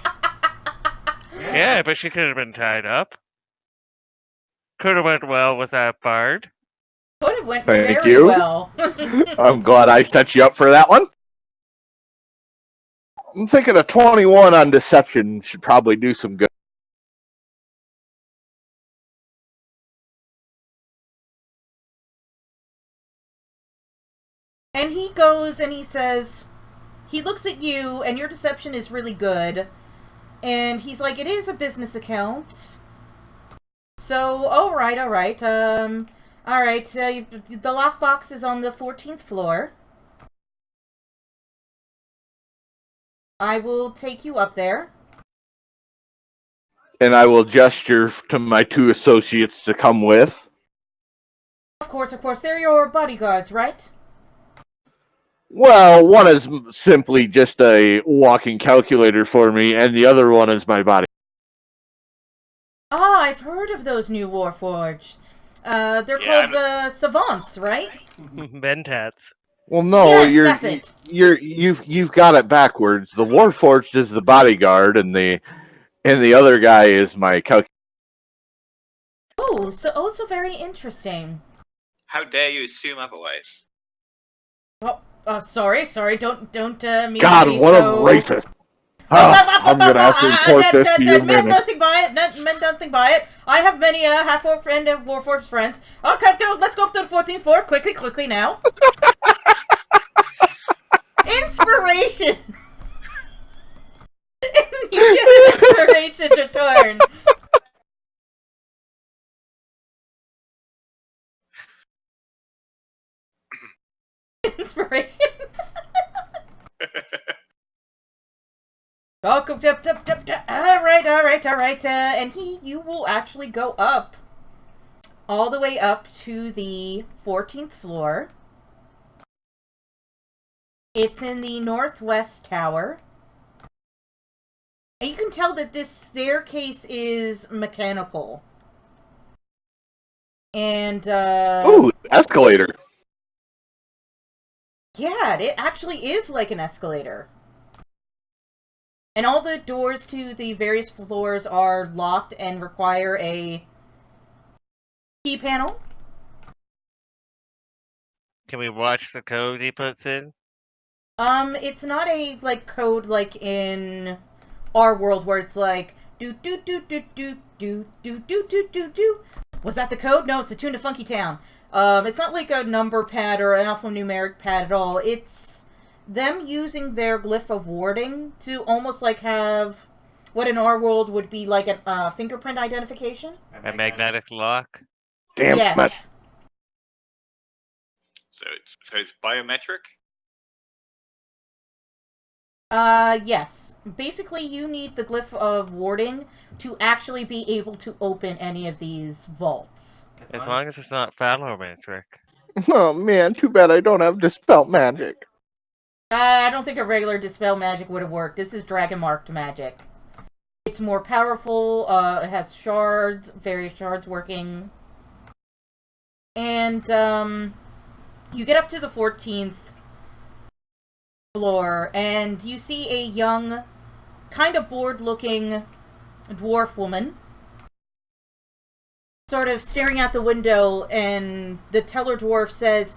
Yeah, but she could have been tied up. Could have went well with that bard. Could have went Thank very you. well. I'm glad I set you up for that one. I'm thinking a 21 on deception should probably do some good. And he goes and he says, he looks at you, and your deception is really good. And he's like, it is a business account. So, alright. Alright, the lockbox is on the 14th floor. I will take you up there. And I will gesture to my 2 associates to come with. Of course, they're your bodyguards, right? Well, one is simply just a walking calculator for me, and the other one is my body. Ah, I've heard of those new Warforged. They're called savants, right? Mentats. Well, no, Yes, that's it. you've got it backwards. The Warforged is the bodyguard, and the other guy is my calculator. Oh, so also very interesting. How dare you assume otherwise? Oh, sorry, don't mean God, to be what so... a racist! I'm gonna have to report this to you. Meant nothing by it. I have many half-orc and Warforged friends. Okay, let's go up to the 14th floor. Quickly now. Inspiration! You get inspiration to turn. Inspiration. Oh, alright. And you will actually go up, all the way up to the 14th floor. It's in the northwest tower. And you can tell that this staircase is mechanical. And, Ooh, escalator. yeah, it actually is like an escalator. And all the doors to the various floors are locked and require a key panel. Can we watch the code he puts in? It's not a, like, code like in our world where it's like, do. Was that the code? No, it's a tune to Funky Town. It's not like a number pad or an alphanumeric pad at all. It's them using their glyph of warding to almost like have what in our world would be like a fingerprint identification. A magnetic lock? Damn Yes. it. So it's biometric? Yes. Basically, you need the glyph of warding to actually be able to open any of these vaults. As long as it's not phallometric. Oh man, too bad I don't have dispel magic. I don't think a regular dispel magic would have worked. This is dragon marked magic. It's more powerful, it has shards, various shards working. And, you get up to the 14th floor, and you see a young, kind of bored-looking dwarf woman sort of staring out the window, and the teller dwarf says,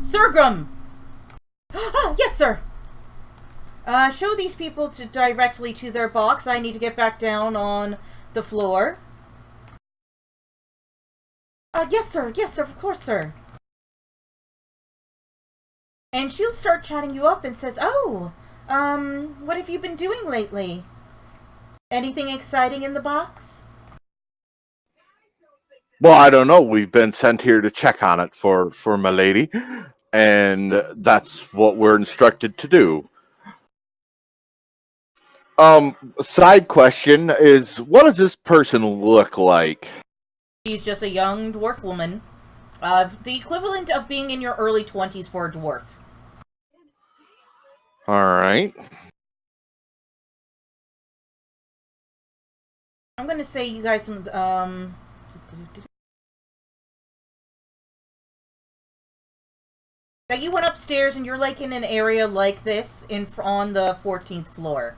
"Sergrim!" "Ah, yes, sir!" Show these people directly to their box. I need to get back down on the floor." Yes, sir, of course, sir." And she'll start chatting you up and says, "Oh, what have you been doing lately? Anything exciting in the box?" Well, I don't know. We've been sent here to check on it for my lady, and that's what we're instructed to do. Side question is, what does this person look like? She's just a young dwarf woman. The equivalent of being in your early 20s for a dwarf. All right. I'm gonna say you guys some, that you went upstairs and you're like in an area like this on the 14th floor.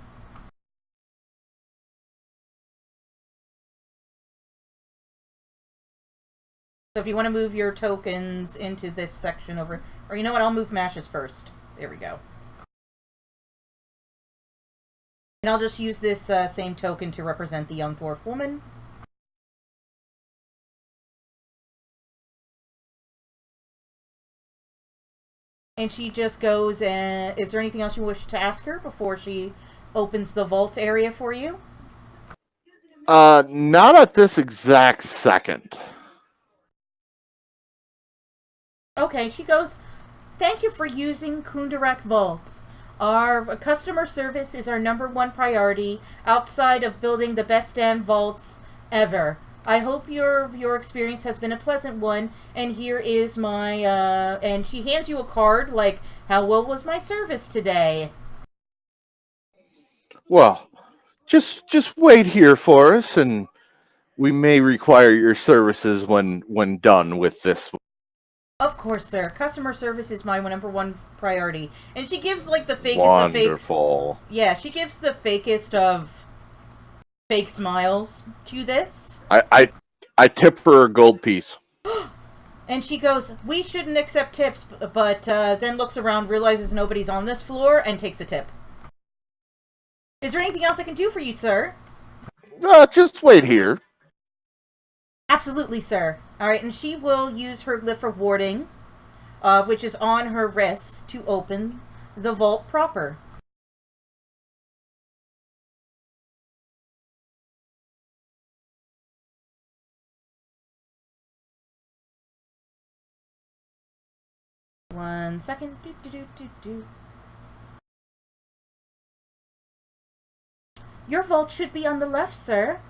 So if you want to move your tokens into this section over, or you know what, I'll move Mash's first. There we go. And I'll just use this same token to represent the young dwarf woman. And she just goes and... Is there anything else you wish to ask her before she opens the vault area for you? Not at this exact second. Okay, she goes, "Thank you for using Kundarak vaults. Our customer service is our #1 priority outside of building the best damn vaults ever. I hope your experience has been a pleasant one, and here is my, and she hands you a card like, how well was my service today? Well, just wait here for us, and we may require your services when done with this. Of course, sir. Customer service is my #1 priority." And she gives like the fakest of fakes. Wonderful. Yeah, she gives the fakest of fake smiles to this. I tip her a gold piece. And she goes, "We shouldn't accept tips," but then looks around, realizes nobody's on this floor, and takes a tip. "Is there anything else I can do for you, sir?" Just wait here. "Absolutely, sir." Alright, and she will use her glyph of warding, which is on her wrist, to open the vault proper. One second. "Your vault should be on the left, sir."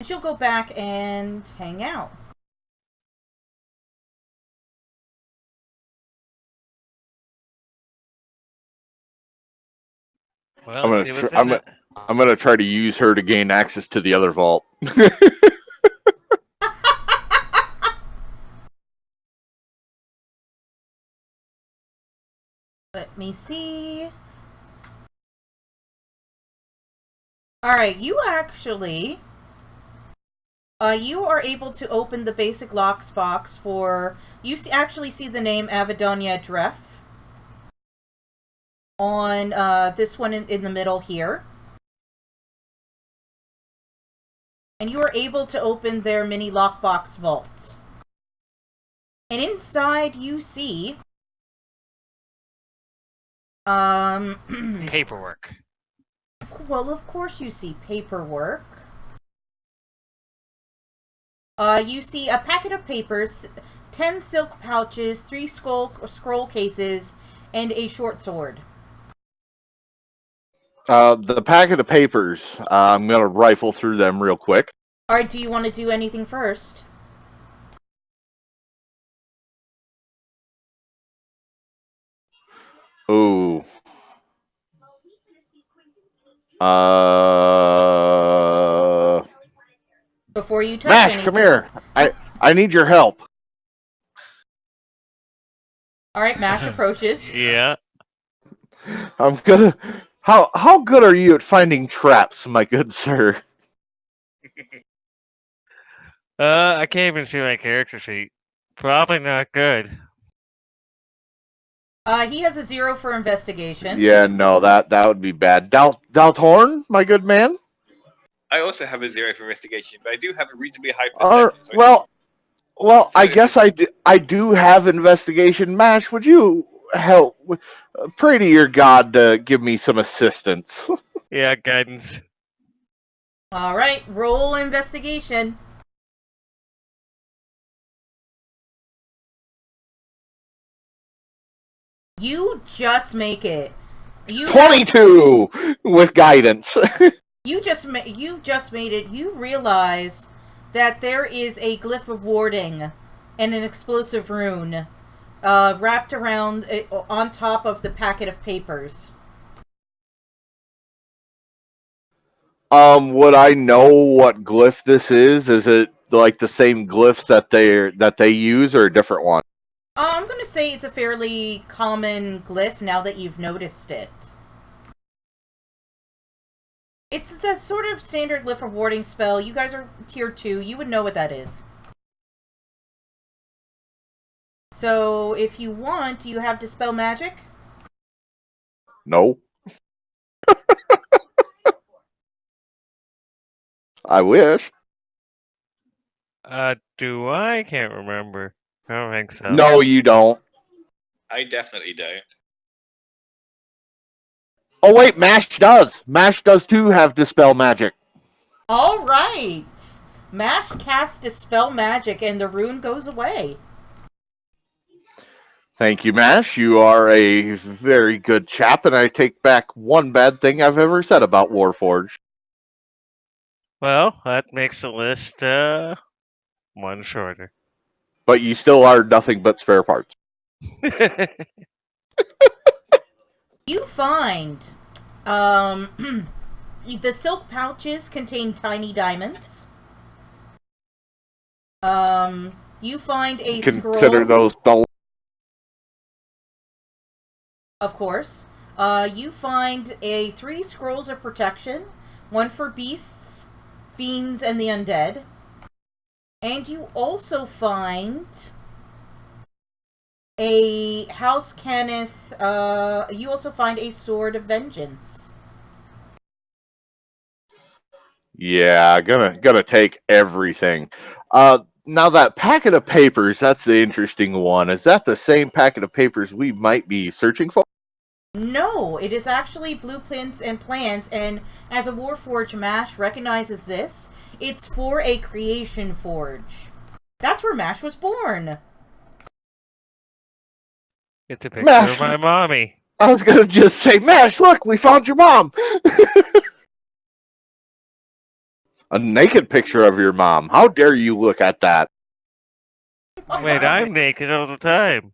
She'll go back and hang out. Well, let's see what's in it. I'm gonna try to use her to gain access to the other vault. Let me see. Alright, you actually... you are able to open the basic locks box for... You actually see the name Avadonia Dref on this one in the middle here. And you are able to open their mini lockbox vault. And inside you see... Paperwork. Well, of course you see paperwork. You see a packet of papers, 10 silk pouches, 3 scroll cases, and a short sword. The packet of papers, I'm gonna rifle through them real quick. Alright, do you want to do anything first? Ooh. Before you touch Mash, anything. come here. I need your help. Alright, Mash approaches. Yeah. I'm gonna. How good are you at finding traps, my good sir? I can't even see my character sheet. Probably not good. He has a 0 for investigation. Yeah, no, that would be bad. Dalthorn, my good man. I also have a 0 for investigation, but I do have a reasonably high perception. So Well, I guess I do have investigation. Mash, would you help? Pray to your god to give me some assistance. Yeah, guidance. Alright, roll investigation. You just make it. 22 with guidance. You just made it. You realize that there is a glyph of warding and an explosive rune wrapped around on top of the packet of papers. Would I know what glyph this is? Is it like the same glyphs that they use, or a different one? I'm going to say it's a fairly common glyph now that you've noticed it. It's the sort of standard glyph of warding spell. You guys are tier 2. You would know what that is. So, if you want, do you have Dispel Magic? No. I wish. Do I? Can't remember. I don't think so. No, you don't. I definitely don't. Oh wait, Mash does. Mash does too have Dispel Magic. Alright! Mash casts Dispel Magic and the rune goes away. Thank you, Mash. You are a very good chap, and I take back one bad thing I've ever said about Warforged. Well, that makes the list one shorter. But you still are nothing but spare parts. You find, the silk pouches contain tiny diamonds. You find a Consider scroll. those dull. Of course. You find 3 scrolls of protection. One for beasts, fiends, and the undead. And you also find a House Cannith, you also find a Sword of Vengeance. Yeah, gonna take everything. Now that packet of papers, that's the interesting one. Is that the same packet of papers we might be searching for? No, it is actually blueprints and plans, and as a Warforged, Mash recognizes this. It's for a creation forge. That's where Mash was born. It's a picture Mash. of my mommy. I was gonna just say, Mash, look, we found your mom. A naked picture of your mom. How dare you look at that? Wait, I'm naked all the time.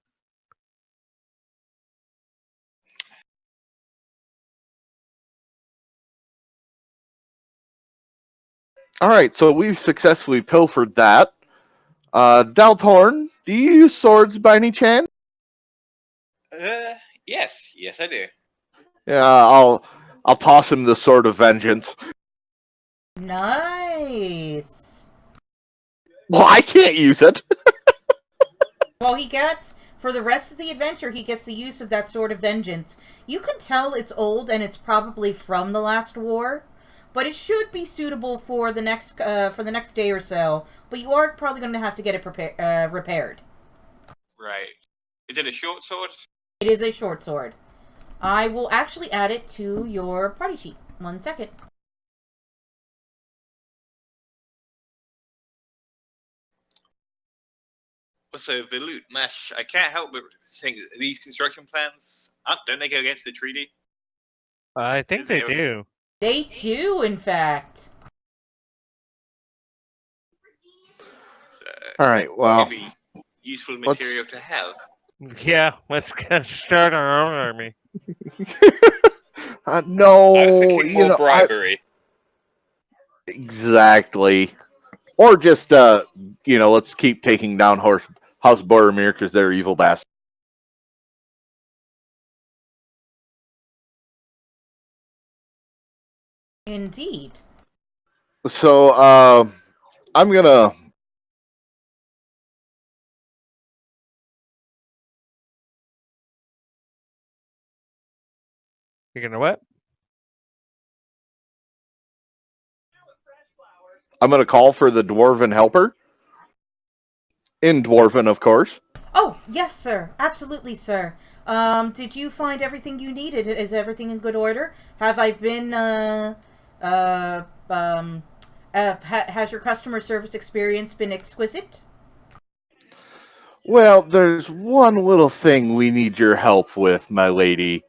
Alright, so we've successfully pilfered that. Daltorn, do you use swords by any chance? Yes, I do. Yeah, I'll toss him the Sword of Vengeance. Nice. Well, I can't use it. Well, he gets, for the rest of the adventure, he gets the use of that Sword of Vengeance. You can tell it's old and it's probably from the last war, but it should be suitable for the next day or so. But you are probably going to have to get it repaired. Right. Is it a short sword? It is a short sword. I will actually add it to your party sheet. 1 second. Also, Veloot, Mash, I can't help but think these construction plans, don't they go against the treaty? I think they do. They do, in fact. Alright, well. Maybe useful material to have. Yeah, let's start our own army. No, I was thinking more bribery. Exactly. Or just, let's keep taking down House Boromir because they're evil bastards. Indeed. So, I'm gonna... You're gonna what? I'm gonna call for the Dwarven helper. In Dwarven, of course. Oh, yes, sir. Absolutely, sir. Did you find everything you needed? Is everything in good order? Have I been, has your customer service experience been exquisite? Well, there's one little thing we need your help with, my lady.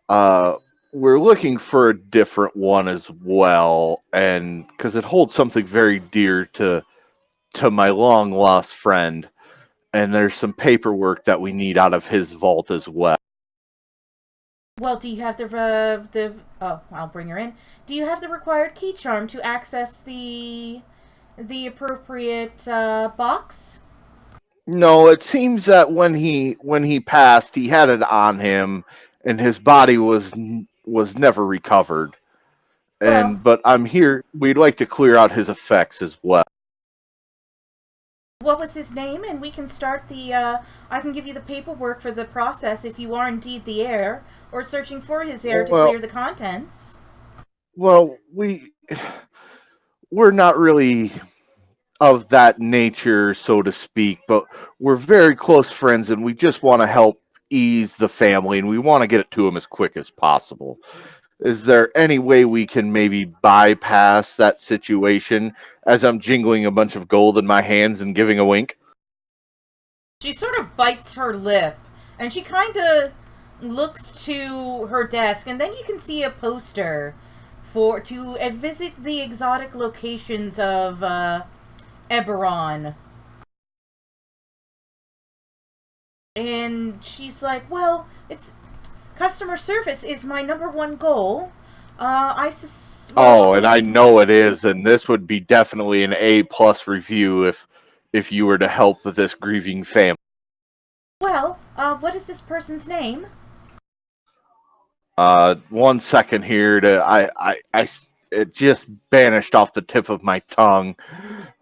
Uh, we're looking for a different one as well, and because it holds something very dear to my long lost friend, and there's some paperwork that we need out of his vault as well. Well, do you have oh, I'll bring her in. Do you have the required key charm to access the appropriate box? No, it seems that when he passed, he had it on him, and his body was never recovered. Well, But I'm here. We'd like to clear out his effects as well. what was his name? And we can start I can give you the paperwork for the process if you are indeed the heir, or searching for his heir to Well, clear the contents. well, we're not really of that nature, so to speak, but we're very close friends, and we just want to help ease the family, and we want to get it to him as quick as possible. Is there any way we can maybe bypass that situation as I'm jingling a bunch of gold in my hands and giving a wink? She sort of bites her lip, and she kind of looks to her desk, and then you can see a poster to visit the exotic locations of Eberron. And she's like, well, it's customer service is my number one goal. Oh, and I know it is, and this would be definitely an A+ review if you were to help with this grieving family. Well, what is this person's name? 1 second here it just banished off the tip of my tongue.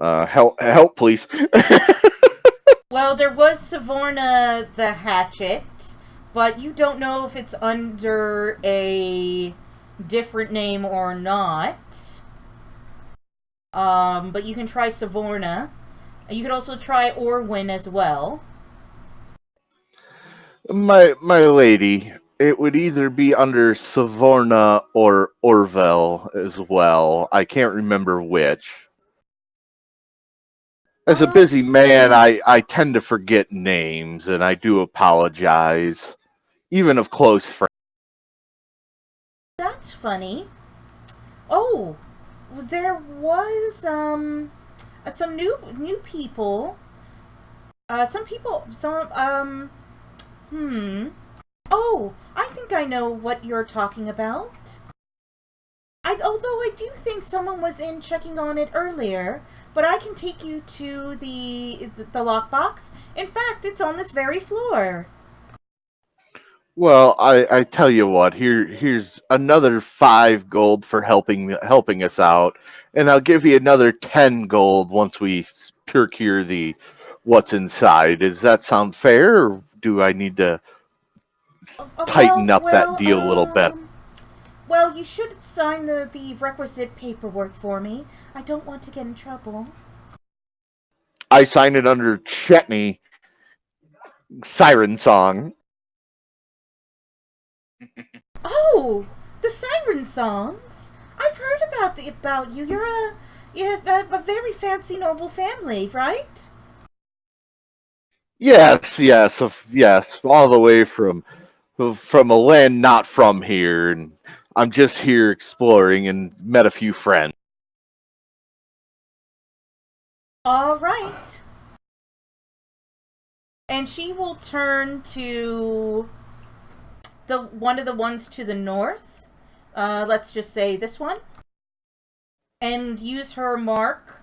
Help, please. Well, there was Savorna the Hatchet, but you don't know if it's under a different name or not. But you can try Savorna. You could also try Orwin as well. My lady, it would either be under Savorna or Orvel as well. I can't remember which. As a busy man, I tend to forget names, and I do apologize, even of close friends. That's funny. Oh, there was some new people. Hmm. Oh, I think I know what you're talking about. Although I do think someone was in checking on it earlier, but I can take you to the lockbox. In fact, it's on this very floor. Well, I tell you what, here's another 5 gold for helping us out, and I'll give you another 10 gold once we procure the what's inside. Does that sound fair, or do I need to tighten up that deal a little bit? Well, you should sign the requisite paperwork for me. I don't want to get in trouble. I signed it under Chetney Siren Song. Oh, the siren songs! I've heard about you. You have a very fancy noble family, right? Yes, all the way from a land not from here, and I'm just here exploring and met a few friends. All right. And she will turn to the one of the ones to the north. Let's just say this one. And use her mark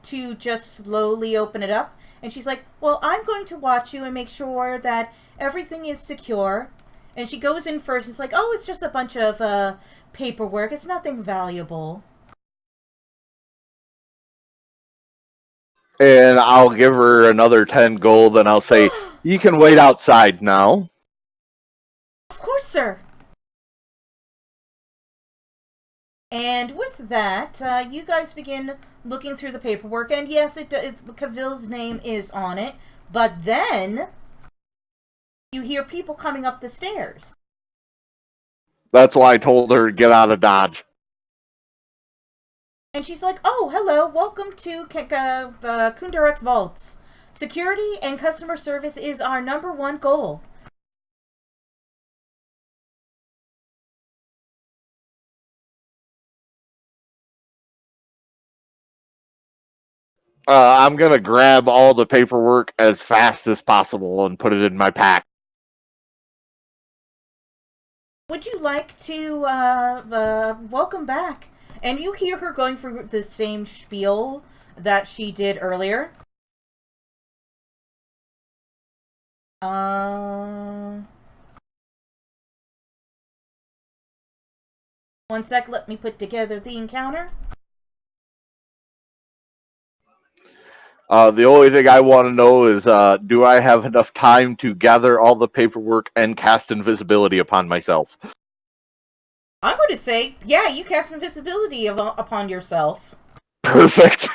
to just slowly open it up. And she's like, well, I'm going to watch you and make sure that everything is secure. And she goes in first. It's like, oh, it's just a bunch of paperwork. It's nothing valuable. And I'll give her another 10 gold, and I'll say, you can wait outside now. Of course, sir. And with that, you guys begin looking through the paperwork, and yes, Cavill's name is on it, but then you hear people coming up the stairs. That's why I told her to get out of Dodge. And she's like, oh, hello, welcome to Kundarak Vaults. Security and customer service is our #1 goal. I'm going to grab all the paperwork as fast as possible and put it in my pack. Would you like to, welcome back? And you hear her going through the same spiel that she did earlier. One sec, let me put together the encounter. The only thing I want to know is, do I have enough time to gather all the paperwork and cast invisibility upon myself? I'm going to say, yeah, you cast invisibility upon yourself. Perfect.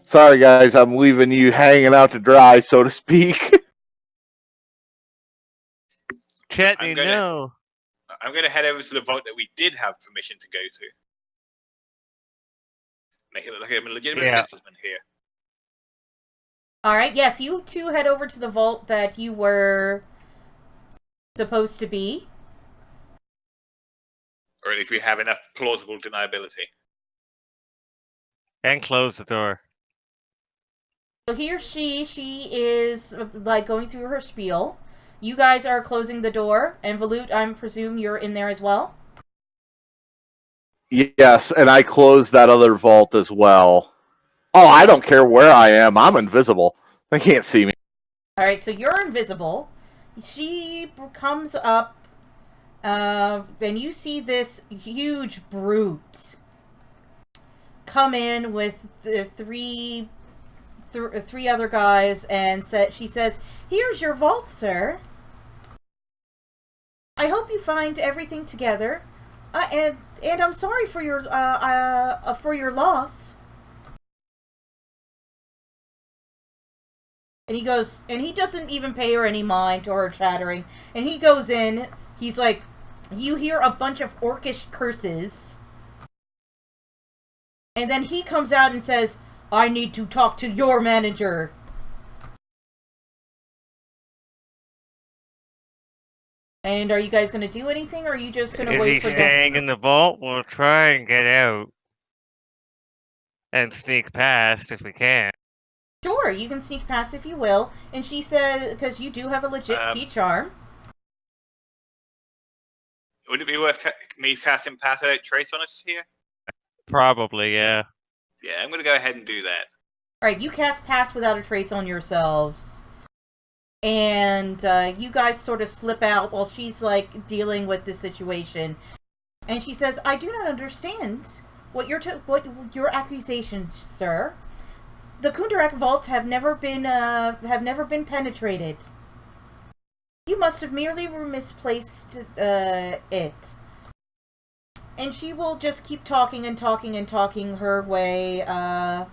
Sorry, guys, I'm leaving you hanging out to dry, so to speak. Chetney, no. I'm gonna head over to the vault that we did have permission to go to. Make it look like I'm a legitimate businessman here. Alright, yes, you two head over to the vault that you were supposed to be. Or at least we have enough plausible deniability. And close the door. So here she is, like, going through her spiel. You guys are closing the door, and Valut, I presume you're in there as well? Yes, and I closed that other vault as well. Oh, I don't care where I am. I'm invisible. They can't see me. Alright, so you're invisible. She comes up, and you see this huge brute come in with three other guys, and she says, "Here's your vault, sir. I hope you find everything together, and I'm sorry for your loss." And he goes, and he doesn't even pay her any mind to her chattering. And he goes in, he's like, you hear a bunch of orcish curses. And then he comes out and says, "I need to talk to your manager." And are you guys going to do anything, or are you just going to wait for Is he staying in the vault? We'll try and get out. And sneak past if we can. Sure, you can sneak past if you will. And she says, because you do have a legit key charm. Would it be worth me casting Pass Without Trace on us here? Probably, yeah. Yeah, I'm going to go ahead and do that. Alright, you cast Pass Without a Trace on yourselves. And you guys sort of slip out while she's, like, dealing with the situation. And she says, "I do not understand what your accusations, sir. The Kundarak vaults have never been penetrated. You must have merely misplaced it." And she will just keep talking and talking and talking her way out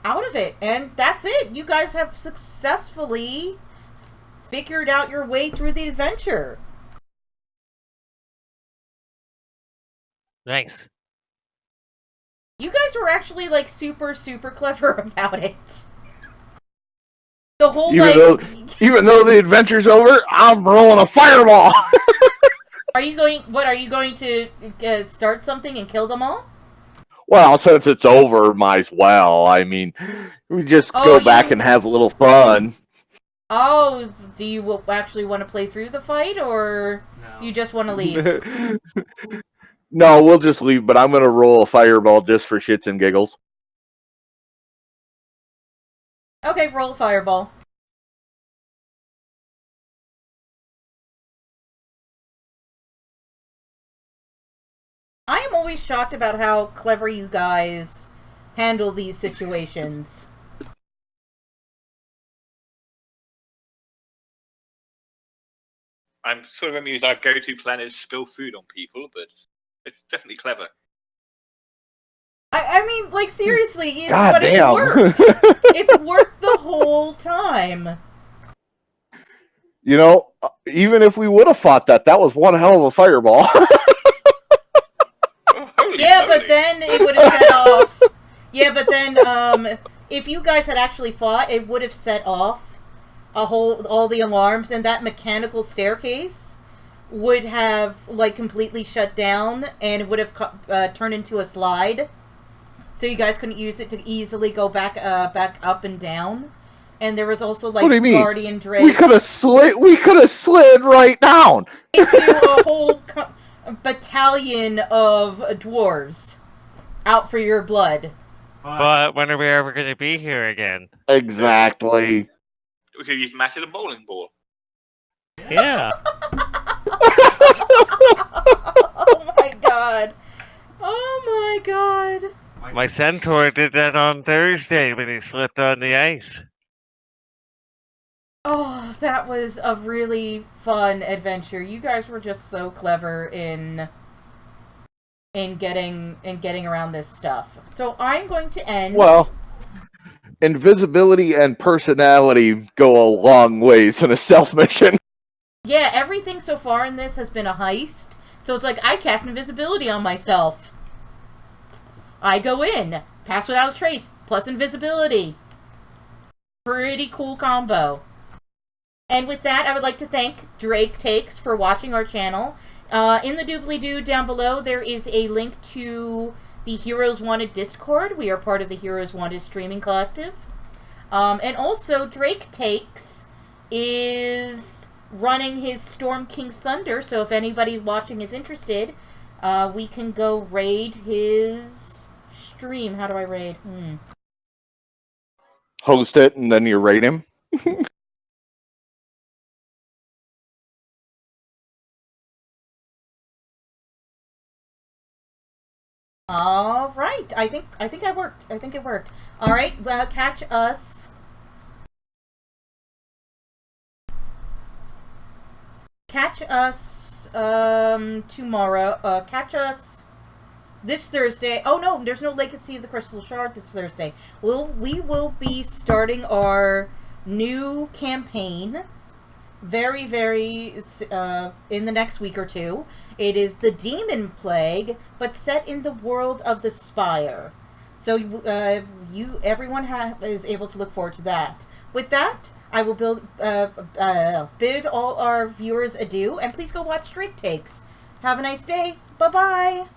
of it. And that's it. You guys have successfully figured out your way through the adventure. Nice. You guys were actually, like, super, super clever about it. The whole, Even though the adventure's over, I'm rolling a fireball. Are you going to start something and kill them all? Well, since it's over, might as well. I mean, we just go back and have a little fun. Oh, do you actually want to play through the fight, or you just want to leave? No, we'll just leave, but I'm going to roll a fireball just for shits and giggles. Okay, roll a fireball. I am always shocked about how clever you guys handle these situations. I'm sort of amused our go-to plan is spill food on people, but it's definitely clever. I mean, like, seriously, it's damn. worked. It's worked the whole time. You know, even if we would have fought that was one hell of a fireball. Oh, holy Yeah, but then it would have set off. Yeah, but then if you guys had actually fought, it would have set off all the alarms, and that mechanical staircase would have like completely shut down, and it would have turned into a slide, so you guys couldn't use it to easily go back up and down. And there was also like What do you mean? Guardian Drake. We could have slid right down into a whole battalion of dwarves out for your blood. But when are we ever going to be here again? Exactly. We could use Matt as a bowling ball. Yeah. Oh my god. Oh my god. My centaur did that on Thursday when he slipped on the ice. Oh, that was a really fun adventure. You guys were just so clever in getting around this stuff. So I'm going to end. Well, invisibility and personality go a long ways in a stealth mission. Yeah, everything so far in this has been a heist. So it's like I cast invisibility on myself. I go in, pass without a trace, plus invisibility. Pretty cool combo. And with that, I would like to thank Drake Takes for watching our channel. In the doobly-doo down below, there is a link to the Heroes Wanted Discord. We are part of the Heroes Wanted streaming collective. And also, Drake Takes is running his Storm King's Thunder, so if anybody watching is interested, we can go raid his stream. How do I raid? Host it, and then you rate him. All right, I think I worked. I think it worked. All right, well, catch us. Catch us tomorrow. Catch us this Thursday. Oh no, there's no Legacy of the Crystal Shard this Thursday. We will be starting our new campaign very in the next week or two. It is the Demon Plague, but set in the world of the Spire. So everyone is able to look forward to that. With that, I will bid all our viewers adieu, and please go watch Drake Takes. Have a nice day. Bye-bye.